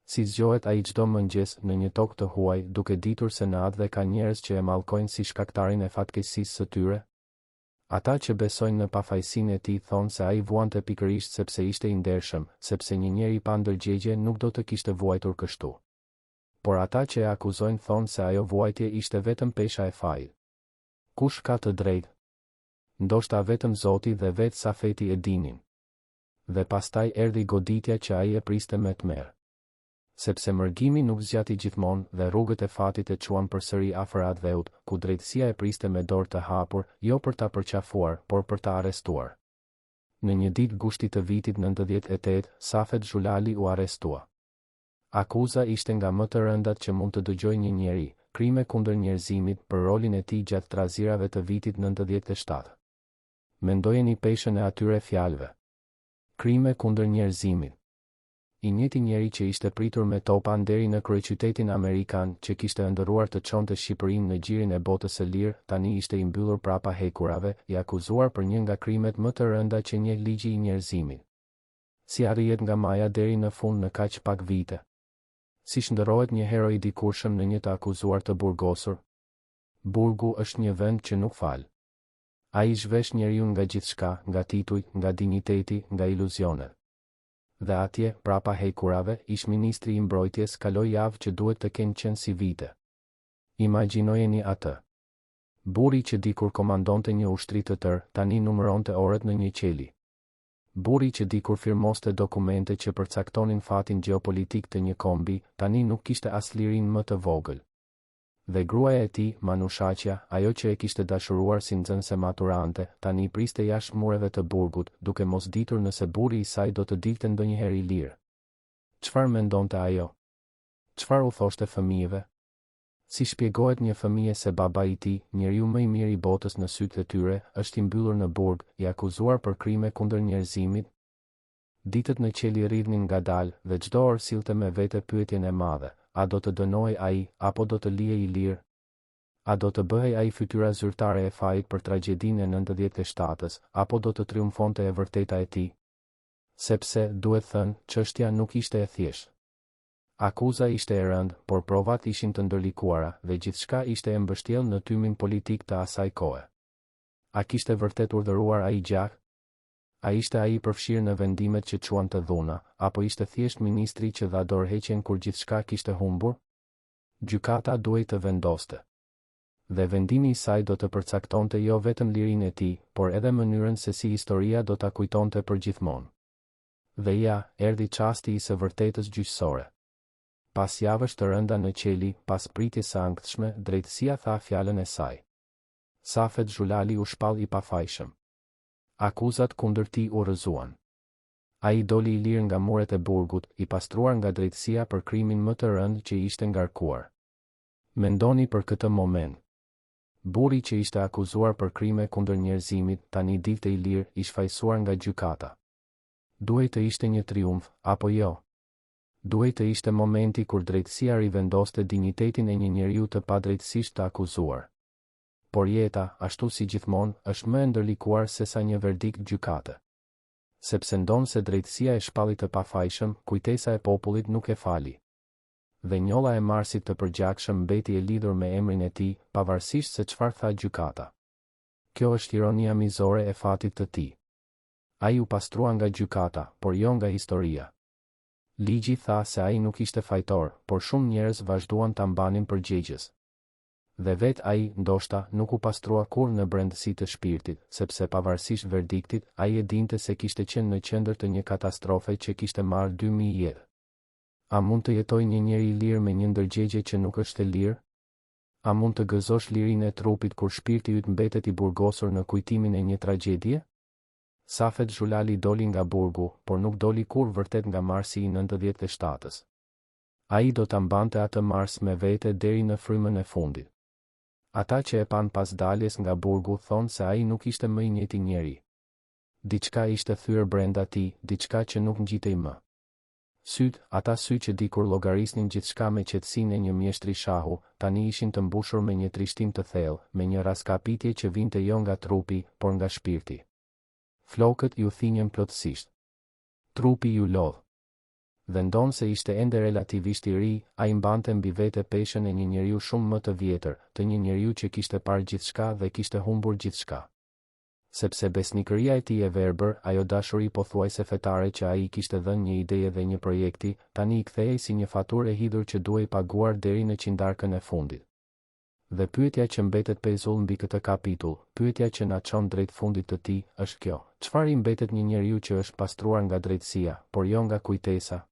Si zgjohet ai çdo mëngjes në një tokë të huaj, duke ditur se në atë dhe ka njerëz që e mallkojnë si shkaktarin e fatkeqësisë së tyre? Ata që besojnë në pafajësinë e tij thonë se ai vuante pikërisht sepse ishte i ndershëm, sepse një njeri pa ndërgjegje nuk do të kishte vuajtur kështu. Por ata që e akuzojnë thonë se ajo vuajtje ishte vetëm pesha e fajit. Kush ka të drejtë? Ndoshta vetëm Zoti dhe vetë Safeti e dinin. Dhe pastaj erdhi goditja që ai e priste me tmerr. Sepse mërgimi nuk zgjati gjithmonë dhe rrugët e fatit e çuan përsëri afër atë dheut, ku drejtësia e priste me dorë të hapur, jo për ta përqafuar, por për ta arrestuar. Në një ditë gushti të vitit 98, Safet Xhulali u arrestua. Akuza ishte nga më të rëndat që mund të dëgjojë një njeri, krime kundër njerëzimit për rolin e tij gjatë trazirave të vitit 97. Mendojeni peshën e atyre fjalëve. Krime kundër njerëzimit. I njëjti njeri që ishte pritur me topa deri në kryeqytetin amerikan, që kishte ëndërruar të çonte Shqipërinë në gjirin e botës së lirë, tani ishte i mbyllur prapa hekurave, i akuzuar për një nga krimet më të rënda që njeh ligji i njerëzimit. Si arrihet nga maja deri në fund në kaq pak vite? Si shndërrohet një hero i dikurshëm në një të akuzuar të burgosur? Burgu është një vend që nuk fal. Ai zhvesh njeriu nga gjithçka, nga tituj, nga dinjiteti, nga iluzionet. Dhe atje, prapa hekurave, ish-ministri i mbrojtjes kaloi javë që duhet të kenë qenë si vite. Imagjinojeni atë. Burri që dikur komandonte një ushtri të tërë, tani numëronte orët në një qeli. Burri që dikur firmoste dokumente që përcaktonin fatin gjeopolitik të një kombi, tani nuk kishte as lirinë më të vogël. Dhe gruaja e tij, Manushaqja, ajo që e kishte dashuruar si nxënëse maturante, tani priste jashtë mureve të burgut, duke mos ditur nëse burri i saj do të dilte ndonjëherë i lirë. Çfarë mendonte ajo? Çfarë u thoshte fëmijëve? Si shpjegohet një fëmijë se baba i tij, njeriu më i mirë i botës në sytë e tyre, është i mbyllur në burg, i akuzuar për krime kundër njerëzimit? Ditët në qeli rridhnin ngadalë dhe çdo orë sillte me vete pyetjen e madhe: a do të dënohej ai, apo do të lihej i lirë? A do të bëhej ai fytyra zyrtare e fajit për tragjedinë e 97-s, apo do të triumfonte e vërteta e tij? Sepse, duhet thënë, çështja nuk ishte e thjeshtë. Akuza ishte e rëndë, por provat ishin të ndërlikuara dhe gjithçka ishte e mbështjellë në tymin politik të asaj kohe. A kishte vërtet urdhëruar ai gjak? A ishte ai i përfshirë në vendimet që quan të dhuna, apo ishte thjesht ministri që dha dorëheqjen kur gjithçka kishte humbur? Gjykata duhej të vendoste. Dhe vendimi i saj do të përcaktonte jo vetëm lirinë e tij, por edhe mënyrën se si historia do ta kujtonte përgjithmonë. Dhe ja, erdhi çasti i së vërtetës gjyqësore. Pas javësh të rënda në qeli, pas pritjes së ankthshme, drejtësia tha fjalën e saj. Safet Xhulali u shpall i pafajshëm. Akuzat kundër tij u rrëzuan. Ai doli i lirë nga muret e burgut, i pastruar nga drejtësia për krimin më të rëndë që ishte ngarkuar. Mendoni për këtë moment. Burri që ishte akuzuar për krime kundër njerëzimit, tani dilte i lirë, i shfaqsuar nga gjykata. Duhej të ishte një triumf, apo jo? Duhej të ishte momenti kur drejtësia rivendoste dinjitetin e një njeriu të padrejtësisht të akuzuar. Por jeta, ashtu si gjithmonë, është më e ndërlikuar se sa një verdikt gjykate. Sepse ndonë se drejtësia e shpallit të pafajshëm, kujtesa e popullit nuk e fali. Dhe njolla e Marsit të përgjakshëm mbeti e lidhur me emrin e tij, pavarësisht se çfarë tha gjykata. Kjo është ironia mizore e fatit të tij. Ai u pastrua nga gjykata, por jo nga historia. Ligji tha se ai nuk ishte fajtor, por shumë njerëz vazhduan ta mbanin përgjegjës. Dhe vetë ai, ndoshta, nuk u pastrua kur në brendësi të shpirtit, sepse pavarësisht verdiktit, ai e dinte se kishte qenë në qendër të një katastrofe që kishte marrë 2000 jetë. A mund të jetojë një njeri i lirë me një ndërgjegje që nuk është e lirë? A mund të gëzosh lirinë e trupit kur shpirti yt mbetet i burgosur në kujtimin e një tragjedie? Safet Xhulali doli nga burgu, por nuk doli kur vërtet nga Marsi i 97-s. Ai do ta mbante atë Mars me vete deri në frymën e fundit. Ata që e pan pas daljes nga burgu thonë se ai nuk ishte më i njëjti njeri. Diçka ishte thyer brenda tij, diçka që nuk ngjitej më. Syt, ata sy që dikur llogarisnin gjithçka me qetësinë e një mjeshtri shahu, tani ishin të mbushur me një trishtim të thellë, me një raskapitje që vinte jo nga trupi, por nga shpirti. Flokët ju thinjen plotësisht. Trupi ju lodh. Dhe ndonë se ishte ende relativisht i ri, a i mbante mbi vete peshën e një njeriu shumë më të vjetër, të një njeriu që kishte parë gjithçka dhe kishte humbur gjithçka. Sepse besnikëria e tij e verbër, ajo dashuri pothuajse fetare që ai kishte dhënë një ideje dhe një projekti, tani i kthehej si një faturë e hidhur që duhej paguar deri në qindarkën e fundit. Dhe pyetja që mbetet pezull mbi këtë kapitull, pyetja që na çon drejt fundit të tij, është kjo: çfarë i mbetet një njeriu që është pastruar nga drejtësia, por jo nga kujtesa?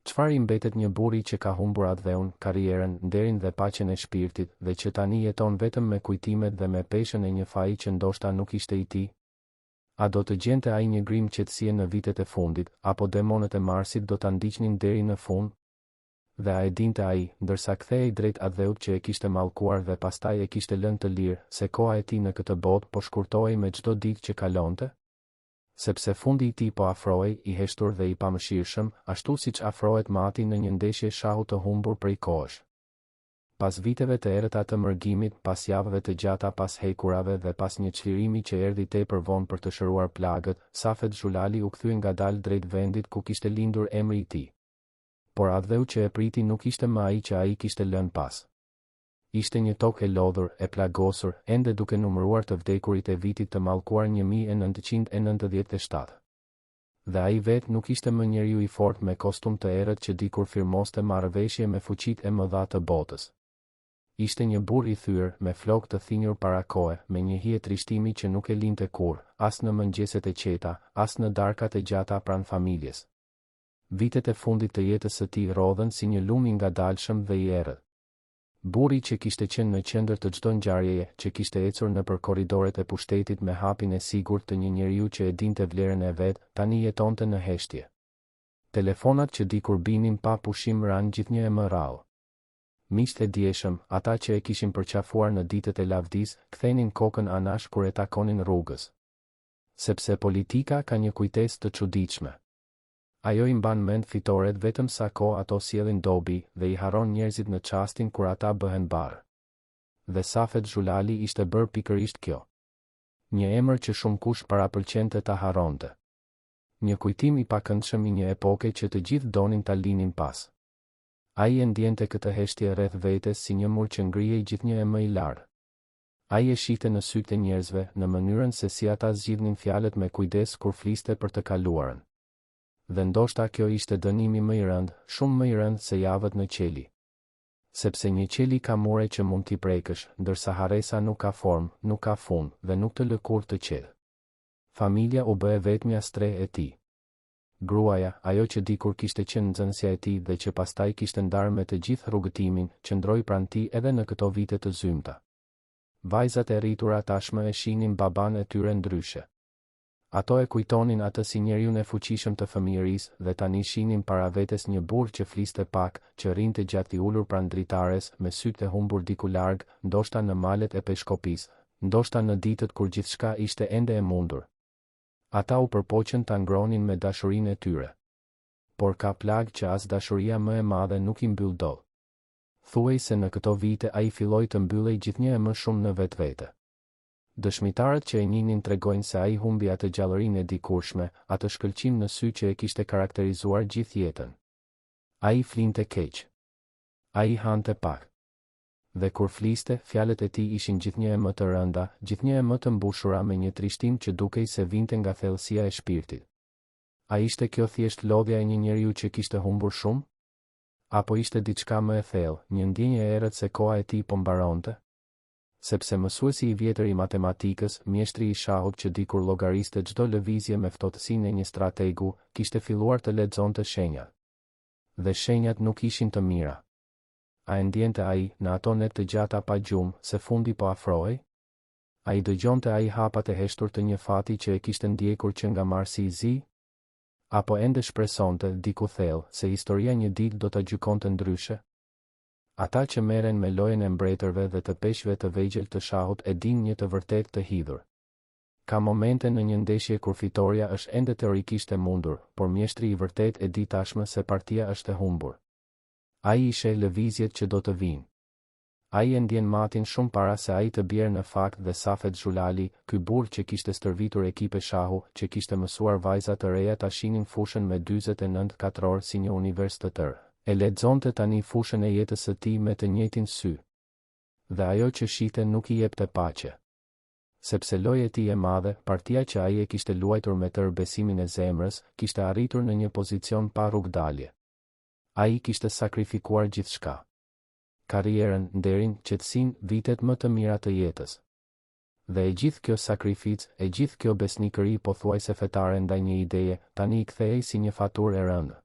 Çfarë i mbetet një burri që ka humbur atë karrierën, nderin dhe paqen e shpirtit, dhe që tani jeton vetëm me kujtimet dhe me peshën e një faji që ndoshta nuk ishte i tij? A do të gjente ai një grim qetësie në vitet e fundit, apo demonët e Marsit do ta ndiqnin deri në fund? Dhe a e dinte ai, ndërsa kthehej drejt Adheut që e kishte mallkuar dhe pastaj e kishte lënë të lirë, se koha e tij në këtë botë po shkurtohej me çdo ditë që kalonte? Sepse fundi i tij po afrohej, i heshtur dhe i pamëshirshëm, ashtu siç afrohet mati në një ndeshje shahu të humbur prej kohësh. Pas viteve të errëta të mërgimit, pas javëve të gjata pas hekurave dhe pas një çlirimi që erdhi tepër vonë për të shëruar plagët, Safet Xhulali u kthye ngadalë drejt vendit ku kishte lindur emri i tij. Por Adheu që e priti nuk ishte më ai që ai kishte lënë pas. Ishte një tokë e lodhur, e plagosur, ende duke numëruar të vdekurit e vitit të mallkuar 1997. Dhe ai vetë nuk ishte më njeriu i fortë me kostum të errët që dikur firmoste marrëveshje me fuqitë e mëdha të botës. Ishte një burr i thyer, me flokë të thinjur para kohe, me një hije trishtimi që nuk e linte kurrë, as në mëngjeset e qeta, as në darkat e gjata pranë familjes. Vitet e fundit të jetës së tij rodhen si një lum i ngadalshëm dhe i errët. Burri që kishte qenë në qendër të çdo ngjarjeje, që kishte ecur nëpër korridoret e pushtetit me hapin e sigurt të një njeriu që e dinte vlerën e vet, tani jetonte në heshtje. Telefonat që dikur binin pa pushim ranë gjithnjë e më rrallë. Miqtë e dieshëm, ata që e kishin përqafuar në ditët e lavdis, kthenin kokën anash kur e takonin rrugës. Sepse politika ka një kujtesë të çuditshme. Ajo i mban mend fitoret vetëm sa kohë ato sjellin dobi dhe i harron njerëzit në çastin kur ata bëhen barë. Dhe Safet Xhulali ishte bërë pikërisht kjo. Një emër që shumë kush parapëlqente ta harronte. Një kujtim i pakëndshëm i një epoke që të gjithë donin ta linin pas. Ai e ndjente këtë heshtje rreth vetes si një mur që ngrihej gjithnjë e më i larë. Ai e shihte në sytë e njerëzve, në mënyrën se si ata zgjidhnin fjalët me kujdes kur fliste për të kaluarën. Dhe ndoshta kjo ishte dënimi më i rëndë, shumë më i rëndë se javët në qeli. Sepse një qeli ka mure që mund t'i prekësh, ndërsa haresa nuk ka formë, nuk ka fund dhe nuk të lë kurrë të qelë. Familja u bë e vetmja stre e tij. Gruaja, ajo që dikur kishte qenë nxënësja e tij dhe që pastaj kishte ndarë me të gjithë rrugëtimin, qëndroi pranë tij edhe në këto vite të zymta. Vajzat e rritura tashmë e shihnin baban e tyre ndryshe. Ato e kujtonin atë si njeriun e fuqishëm të fëmijërisë dhe tani shihnin para vetes një burr që fliste pak, që rrinte gjatë i ulur pranë dritares me sytë e humbur diku larg, ndoshta në malet e peshkopisë, ndoshta në ditët kur gjithçka ishte ende e mundur. Ata u përpoqën ta ngronin me dashurinë e tyre. Por ka plag që as dashuria më e madhe nuk i mbyll dot. Thuaj se në këto vite ai filloi të mbyllej gjithnjë e më shumë në vetvete. Dëshmitarët që e njihnin tregojnë se ai humbi atë gjallërinë e dikurshme, atë shkëlqim në sy që e kishte karakterizuar gjithë jetën. Ai flinte keq. Ai hante pak. Dhe kur fliste, fjalët e tij ishin gjithnjë e më të rënda, gjithnjë e më të mbushura me një trishtim që dukej se vinte nga thellësia e shpirtit. A ishte kjo thjesht lodhja e një njeriu që kishte humbur shumë? Apo ishte diçka më e thellë, një ndjenjë e errët se koha e tij po mbaronte? Sepse mësuesi i vjetër i matematikës, mjeshtri i shahut që dikur llogariste çdo lëvizje me ftohtësinë e një strategu, kishte filluar të lexonte shenjat. Dhe shenjat nuk ishin të mira. A e ndjente ai, në ato net të gjata pa gjumë, se fundi po afrohej? A i dëgjonte ai hapat e heshtur të një fati që e kishte ndjekur që nga Marsi i zi? Apo ende shpresonte, diku thellë, se historia një ditë do ta gjykonte ndryshe? Ata që merren me lojën e mbretërve dhe të peshqve të vegjël të shahut e din një të vërtet të hidhur. Ka momente në një ndeshje kur fitoria është ende teorikisht e mundur, por mjeshtri i vërtet e di tashmë se partia është e humbur. Ai i sheh lëvizjet që do të vinë. Ai e ndjen matin shumë para se ai të bjerë në fakt dhe Safet Xhulali, ky burr që kishte stërvitur ekipe shahu, që kishte mësuar vajza të reja ta shinin fushën me 49 katror si një univers të tërë, e lexonte tani fushën e jetës së tij me të njëjtin sy. Dhe ajo që shite nuk i jepte paqe. Sepse loja e tij e madhe, partia që ai e kishte luajtur me tërë besimin e zemrës, kishte arritur në një pozicion pa rrugdalje. Ai kishte sakrifikuar gjithçka. Karrierën, nderin, qetësinë, vitet më të mira të jetës. Dhe e gjithë kjo sakrificë, e gjithë kjo besnikëri pothuajse fetare ndaj një ideje, tani i kthehej si një faturë e rëndë.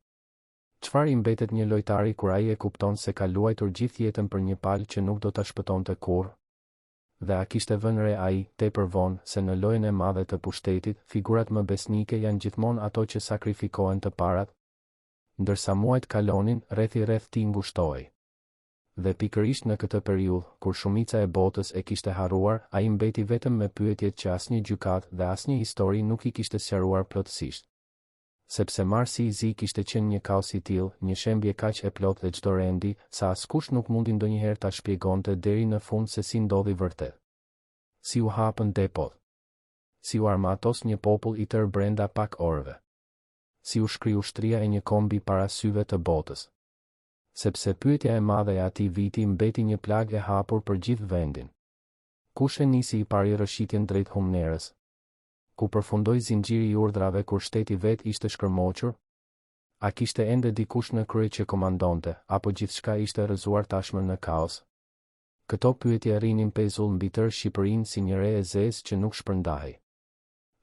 Çfarë i mbetet një lojtari kur ai e kupton se ka luajtur gjithë jetën për një palë që nuk do ta shpëtonte kurrë? Dhe a kishte vënë re ai, tepër vonë, se në lojën e madhe të pushtetit, figurat më besnike janë gjithmonë ato që sakrifikohen të parat? Ndërsa muajt kalonin, rreth tij ngushtohej. Dhe pikërisht në këtë periudhë, kur shumica e botës e kishte harruar, ai mbeti vetëm me pyetjet që asnjë gjykatë dhe asnjë histori nuk i kishte sqaruar plotësisht. Sepse Marsi i Zi kishte qenë një kaos i tillë, një shembje kaq e plotë dhe çdo rendi, sa askush nuk mundi ndonjëherë ta shpjegonte deri në fund se si ndodhi vërtet. Si u hapën depot. Si u armatos një popull i tërë brenda pak orëve. Si u shkri ushtria e një kombi para syve të botës. Sepse pyetja e madhe e atij viti mbeti një plagë e hapur për gjithë vendin. Kush e nisi i pari rrëshitjen drejt Humnerës? Ku përfundoi zinxhiri i urdhrave kur shteti vet ishte shkërmoqur? A kishte ende dikush në krye që komandonte, apo gjithçka ishte rrëzuar tashmë në kaos? Këto pyetje rrinin pezull mbi tërë Shqipërinë si një re e zezë që nuk shpërndahej.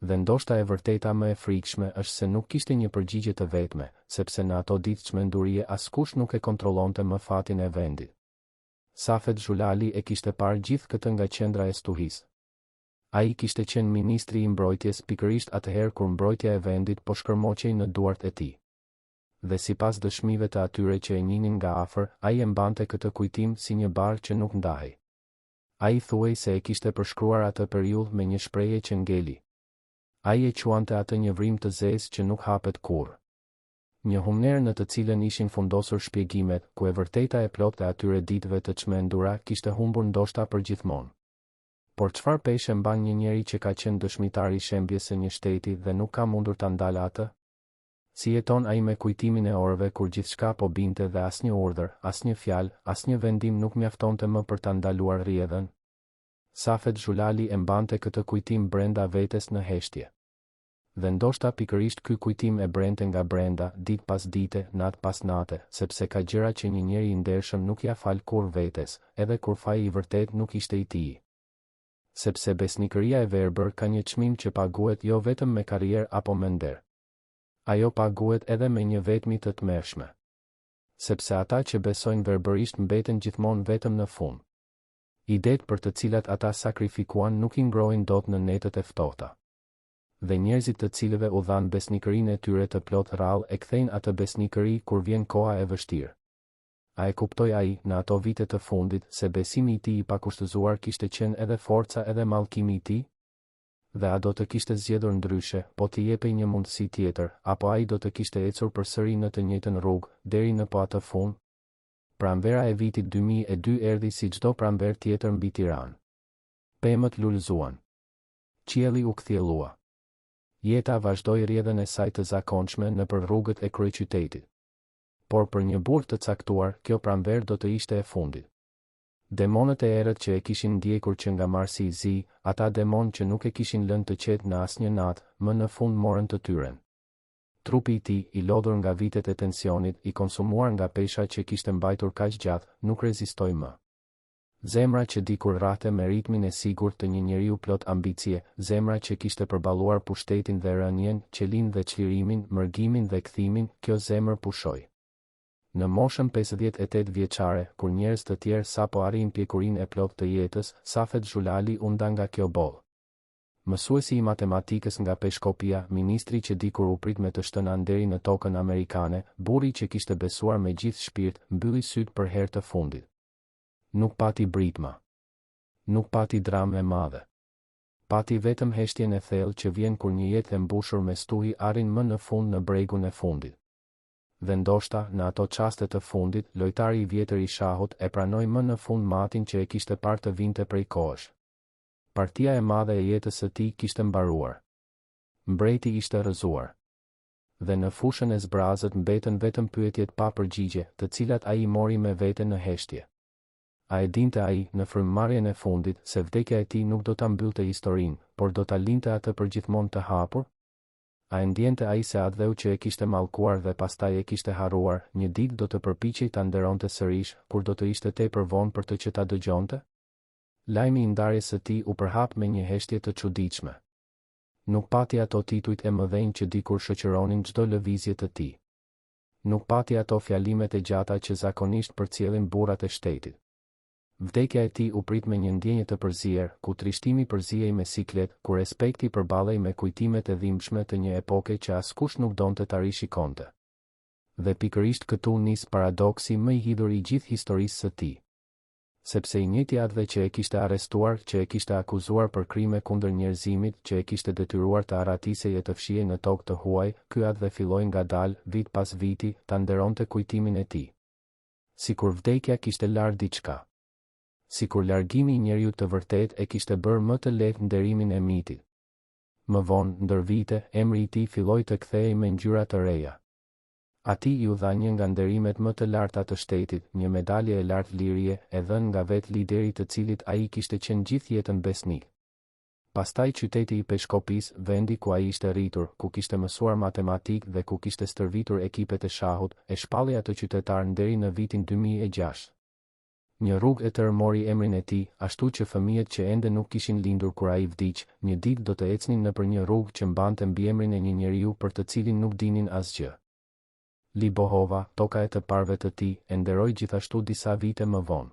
Dhe ndoshta e vërteta më e frikshme është se nuk kishte një përgjigje të vetme, sepse në ato ditë çmendurie askush nuk e kontrollonte më fatin e vendit. Safet Xhulali e kishte parë gjithë këtë nga qendra e stuhisë. Ai kishte qenë ministri i mbrojtjes pikërisht atëherë kur mbrojtja e vendit po shkërmoqej në duart e tij. Dhe sipas dëshmive të atyre që e njihnin nga afër, ai e mbante këtë kujtim si një barë që nuk ndahej. Ai thuaj se e kishte përshkruar atë periudhë me një shprehje që ngeli. Ai e quante atë një vrim të zezë që nuk hapet kurrë. Një humner në të cilën ishin fundosur shpjegimet, ku e vërteta e plotë e atyre ditëve të çmendura kishte humbur ndoshta përgjithmonë. Por çfarë peshe mban një njeri që ka qenë dëshmitar i shembjes së një shteti dhe nuk ka mundur ta ndalë atë? Si jeton ai me kujtimin e orëve kur gjithçka po binte dhe asnjë urdhër, asnjë fjalë, asnjë vendim nuk mjaftonte më për ta ndaluar rrjedhën? Safet Xhulali e mbante këtë kujtim brenda vetes në heshtje. Dhe ndoshta pikërisht ky kujtim e brente nga brenda, ditë pas dite, natë pas nate, sepse ka gjëra që një njeri i ndershëm nuk ja fal kurrë vetes, edhe kur faji i vërtet nuk ishte i tij. Sepse besnikëria e verbër ka një çmim që paguhet jo vetëm me karrierë apo me nder. Ajo paguhet edhe me një vetmi të tmerrshme. Sepse ata që besojnë verbërisht mbeten gjithmonë vetëm në fund. Idetë për të cilat ata sakrifikuan nuk i ngrohin dot në netët e ftohta. Dhe njerëzit të cilëve u dhan besnikërinë e tyre të plot rrallë e kthejnë atë besnikëri kur vjen koha e vështirë. A e kuptoi ai në ato vite të fundit se besimi i tij i pakushtëzuar kishte qenë edhe forca edhe mallkimi i tij? Dhe a do të kishte zgjedhur ndryshe, po t'i jepej një mundësi tjetër, apo ai do të kishte ecur përsëri në të njëjtën rrugë deri në po atë fund? Pranvera e vitit 2002 erdhi si çdo pranverë tjetër mbi Tiranë. Pemët lulëzuan. Qielli u kthjellua. Jeta vazhdoi rrjedhën e saj të zakonshme nëpër rrugët e kryeqytetit. Por për një burr të caktuar, kjo pranverë do të ishte e fundit. Demonët e errët që e kishin ndjekur që nga Marsi i Zi, ata demon që nuk e kishin lënë të qetë në asnjë natë, më në fund morën të tyren. Trupi i tij, i lodhur nga vitet e tensionit, i konsumuar nga pesha që kishte mbajtur kaq gjatë, nuk rezistoi më. Zemra që dikur rrahte me ritmin e sigurt të një njeriu plot ambicie, zemra që kishte përballuar pushtetin dhe rënien, qelin dhe çlirimin, mërgimin dhe kthimin, kjo zemër pushoi. Në moshën 58 vjeçare, kur njerëz të tjerë sapo arrin pjekurinë e plot të jetës, Safet Xhulali u nda nga kjo boll. Mësuesi i matematikës nga Peshkopia, ministri që dikur u prit me të shtënan deri në tokën amerikane, burri që kishte besuar me gjithë shpirt, mbylli syt për herë të fundit. Nuk pati britma. Nuk pati dramë e madhe. Pati vetëm heshtjen e thellë që vjen kur një jetë e mbushur me stuhi arrin më në fund në bregun e fundit. Dhe ndoshta, në ato çaste të fundit, lojtari i vjetër i shahut e pranoi më në fund matin që e kishte parë të vinte prej kohësh. Partia e madhe e jetës së tij kishte mbaruar. Mbreti ishte rrëzuar. Dhe në fushën e zbrazët mbetën vetëm pyetjet pa përgjigje, të cilat ai mori me vete në heshtje. A e dinte ai, në frymëmarrjen e fundit, se vdekja e tij nuk do ta mbyllte historinë, por do ta linte atë përgjithmonë të hapur? A e ndjente ai se atë që e kishte mallkuar dhe pastaj e kishte harruar, një ditë do të përpiqej ta nderonte sërish, kur do të ishte tepër vonë për të që ta dëgjonte? Lajmi i ndarjes së tij u përhap me një heshtje të çuditshme. Nuk pati ato titujt e mëdhenj që dikur shoqëronin çdo lëvizje të tij. Nuk pati ato fjalimet e gjata që zakonisht përcjellin burrat e shtetit. Vdekja e tij u prit me një ndjenjë të përzier, ku trishtimi përzihej me siklet, ku respekti përballej me kujtimet e dhimbshme të një epoke që askush nuk donte ta rishikonte. Dhe pikërisht këtu nis paradoksi më i hidhur i gjithë historisë së tij. Sepse i njëjti atë që e kishte arrestuar, që e kishte akuzuar për krime kundër njerëzimit, që e kishte detyruar të arratisej e të fshihej në tokë të huaj, ky atë filloi ngadalë, vit pas viti, ta nderonte kujtimin e tij. Sikur vdekja kishte larë diçka. Sikur largimi i njeriut të vërtet e kishte bërë më të lehtë nderimin e mitit. Më vonë, ndër vite, emri i tij filloi të kthehej me ngjyra të reja. Atij iu dha një nga nderimet më të larta të shtetit, një medalje e lartë lirie, e dhënë nga vetë lideri të cilit ai kishte qenë gjithë jetën besnik. Pastaj qyteti i Peshkopis, vendi ku ai ishte rritur, ku kishte mësuar matematikë dhe ku kishte stërvitur ekipet e shahut, e shpalli atë qytetar deri në vitin 2006. Një rrugë e tërë mori emrin e tij, ashtu që fëmijët që ende nuk kishin lindur kur ai vdiq, një ditë do të ecnin nëpër një rrugë që mbante mbiemrin e një njeriu për të cilin nuk dinin asgjë. Libohova, toka e të parëve të tij, e nderoi gjithashtu disa vite më vonë.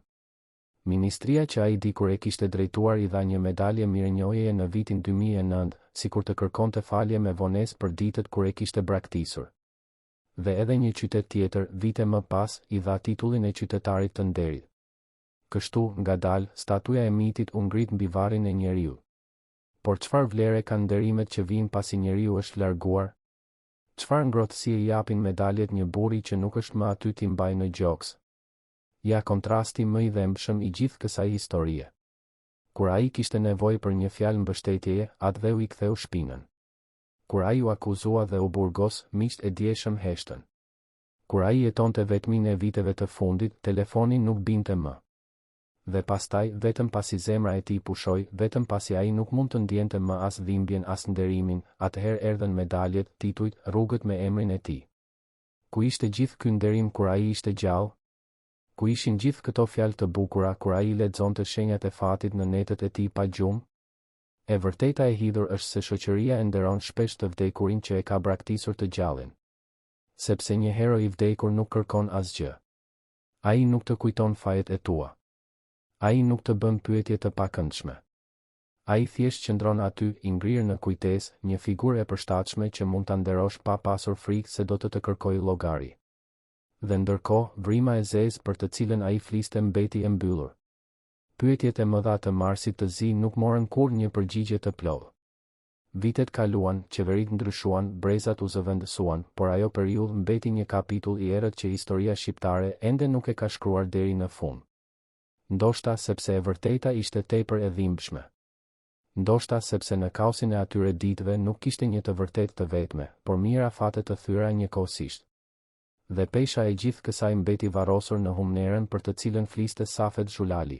Ministria që ai dikur e kishte drejtuar i dha një medalje mirënjohjeje në vitin 2009, sikur të kërkonte falje me vonesë për ditët kur e kishte braktisur. Dhe edhe një qytet tjetër, vite më pas, i dha titullin e qytetarit të nderit. Kështu, ngadalë, statuja e mitit u ngrit mbi varrin e njeriu. Por çfarë vlere kanë nderimet që vijnë pasi njeriu është larguar? Çfarë ngrohtësie i japin medaljet një burri që nuk është më aty t'i mbajë në gjoks? Ja kontrasti më i dhëmshëm i gjithë kësaj historie. Kur ai kishte nevojë për një fjalë mbështetjeje, atë u i ktheu shpinën. Kur ai u akuzua dhe u burgos, miqt e dieshëm heshtën. Kur ai jetonte vetmin e viteve të fundit, telefoni nuk binte më. Dhe pastaj, vetëm pasi zemra e tij pushoi, vetëm pasi ai nuk mund të ndjente më as dhimbjen as nderimin, atëherë erdhën medaljet, titujt, rrugët me emrin e tij. Ku ishte gjithë ky nderim kur ai ishte gjallë? Ku ishin gjithë këto fjalë të bukura kur ai lexonte shenjat e fatit në netët e tij pa gjumë? E vërteta e hidhur është se shoqëria e nderon shpesh të vdekurin që e ka braktisur të gjallin. Sepse një hero i vdekur nuk kërkon asgjë. Ai nuk të kujton fajet e tua. Ai nuk të bën pyetje të pakëndshme. Ai thjesht qëndron aty, i ngrirë në kujtesë, një figurë e përshtatshme që mund ta nderosh pa pasur frikë se do të kërkojë llogari. Dhe ndërkohë, vrima e zezë për të cilën ai fliste mbeti e mbyllur. Pyetjet e mëdha të Marsit të zi nuk morën kurrë një përgjigje të plotë. Vitet kaluan, qeveritë ndryshuan, brezat u zëvendësuan, por ajo periudhë mbeti një kapitull i errët që historia shqiptare ende nuk e ka shkruar deri në fund. Ndoshta sepse e vërteta ishte tepër e dhimbshme. Ndoshta sepse në kaosin e atyre ditëve nuk kishte një të vërtetë të vetme, por mira fate të thyra njëkohësisht. Dhe pesha e gjithë kësaj mbeti varrosur në humnerën për të cilën fliste Safet Xhulali.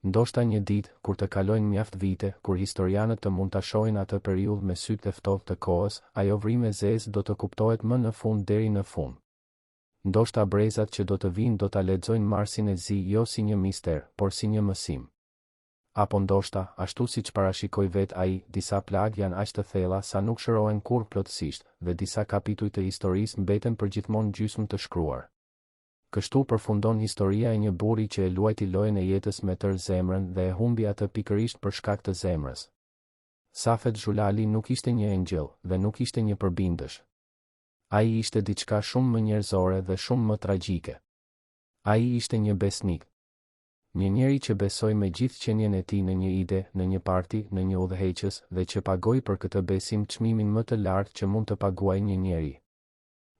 Ndoshta një ditë, kur të kalojnë mjaft vite, kur historianët të mund ta shohin atë periudhë me sytë e ftohtë të kohës, ajo vrimë e zezë do të kuptohet më në fund deri në fund. Ndoshta brezat që do të vinë do ta lexojnë Marsin e zi jo si një mister, por si një mësim. Apo ndoshta, ashtu siç parashikoi vet ai, disa plagë janë aq të thella sa nuk shërohen kurrë plotësisht, dhe disa kapituj të historisë mbeten përgjithmonë gjysmë të shkruar. Kështu përfundon historia e një burri që e luajti lojën e jetës me tërë zemrën dhe e humbi atë pikërisht për shkak të zemrës. Safet Xhulali nuk ishte një engjëll dhe nuk ishte një përbindësh. Ai ishte diçka shumë më njerëzore dhe shumë më tragjike. Ai ishte një besnik. Një njeri që besoj me gjithë qenien e tij në një ide, në një parti, në një udhëheqës dhe që pagoi për këtë besim çmimin më të lartë që mund të paguajë një njeri.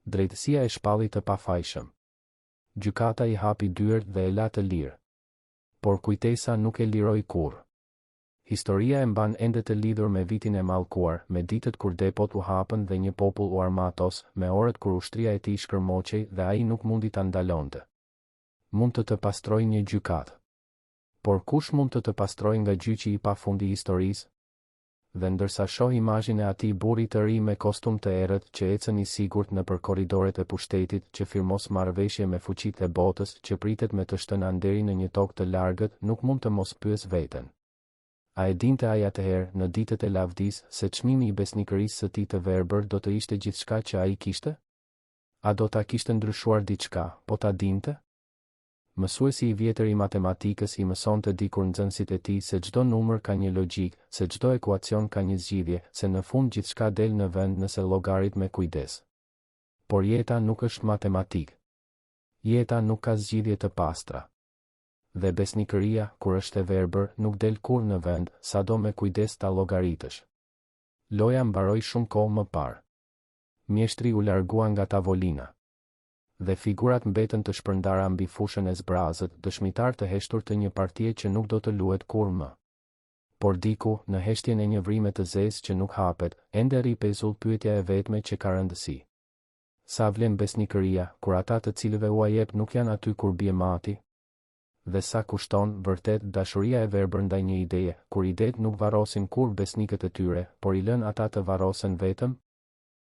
Drejtësia e shpalli të pafajshëm. Gjykata i hapi dyert dhe e la të lirë. Por kujtesa nuk e liroi kurrë. Historia e mban ende të lidhur me vitin e mallkuar, me ditët kur depot u hapën dhe një popull u armatos, me orët kur ushtria e tij shkërmoqej dhe ai nuk mundi ta ndalonte. Mund të pastrojë një gjykatë. Por kush mund të pastrojë nga gjyqi i pafund i historisë? Dhe ndërsa shoh imazhin e atij burri të ri me kostum të errët që ecën i sigurt nëpër korridoret e pushtetit, që firmos marrëveshje me fuqitë e botës, që pritet me të shtëna deri në një tokë të largët, nuk mund të mos pyes veten. A e dinte ai atëherë, në ditët e lavdis, se çmimi i besnikërisë së tij të verbër do të ishte gjithçka që ai kishte? A do ta kishte ndryshuar diçka, po ta dinte? Mësuesi i vjetër i matematikës i mësonte dikur nxënësit e tij se çdo numër ka një logjik, se çdo ekuacion ka një zgjidhje, se në fund gjithçka del në vend nëse llogarit me kujdes. Por jeta nuk është matematik. Jeta nuk ka zgjidhje të pastra. Dhe besnikëria, kur është e verbër, nuk del kur në vend, sado me kujdes ta llogaritësh. Loja mbaroi shumë kohë më parë. Mjeshtri u largua nga tavolina. Dhe figurat mbetën të shpërndara mbi fushën e zbrazët, dëshmitar të heshtur të një partie që nuk do të luhet kurrë më. Por diku, në heshtjen e një vrime të zezë që nuk hapet, ende rri pezull pyetja e vetme që ka rëndësi. Sa vlen besnikëria, kur ata të cilëve u jep nuk janë aty kur bie mati? Dhe sa kushton vërtet dashuria e verbër ndaj një ideje, kur idet nuk varrosin kurrë besnikët e tyre, por i lën ata të varrosen vetëm?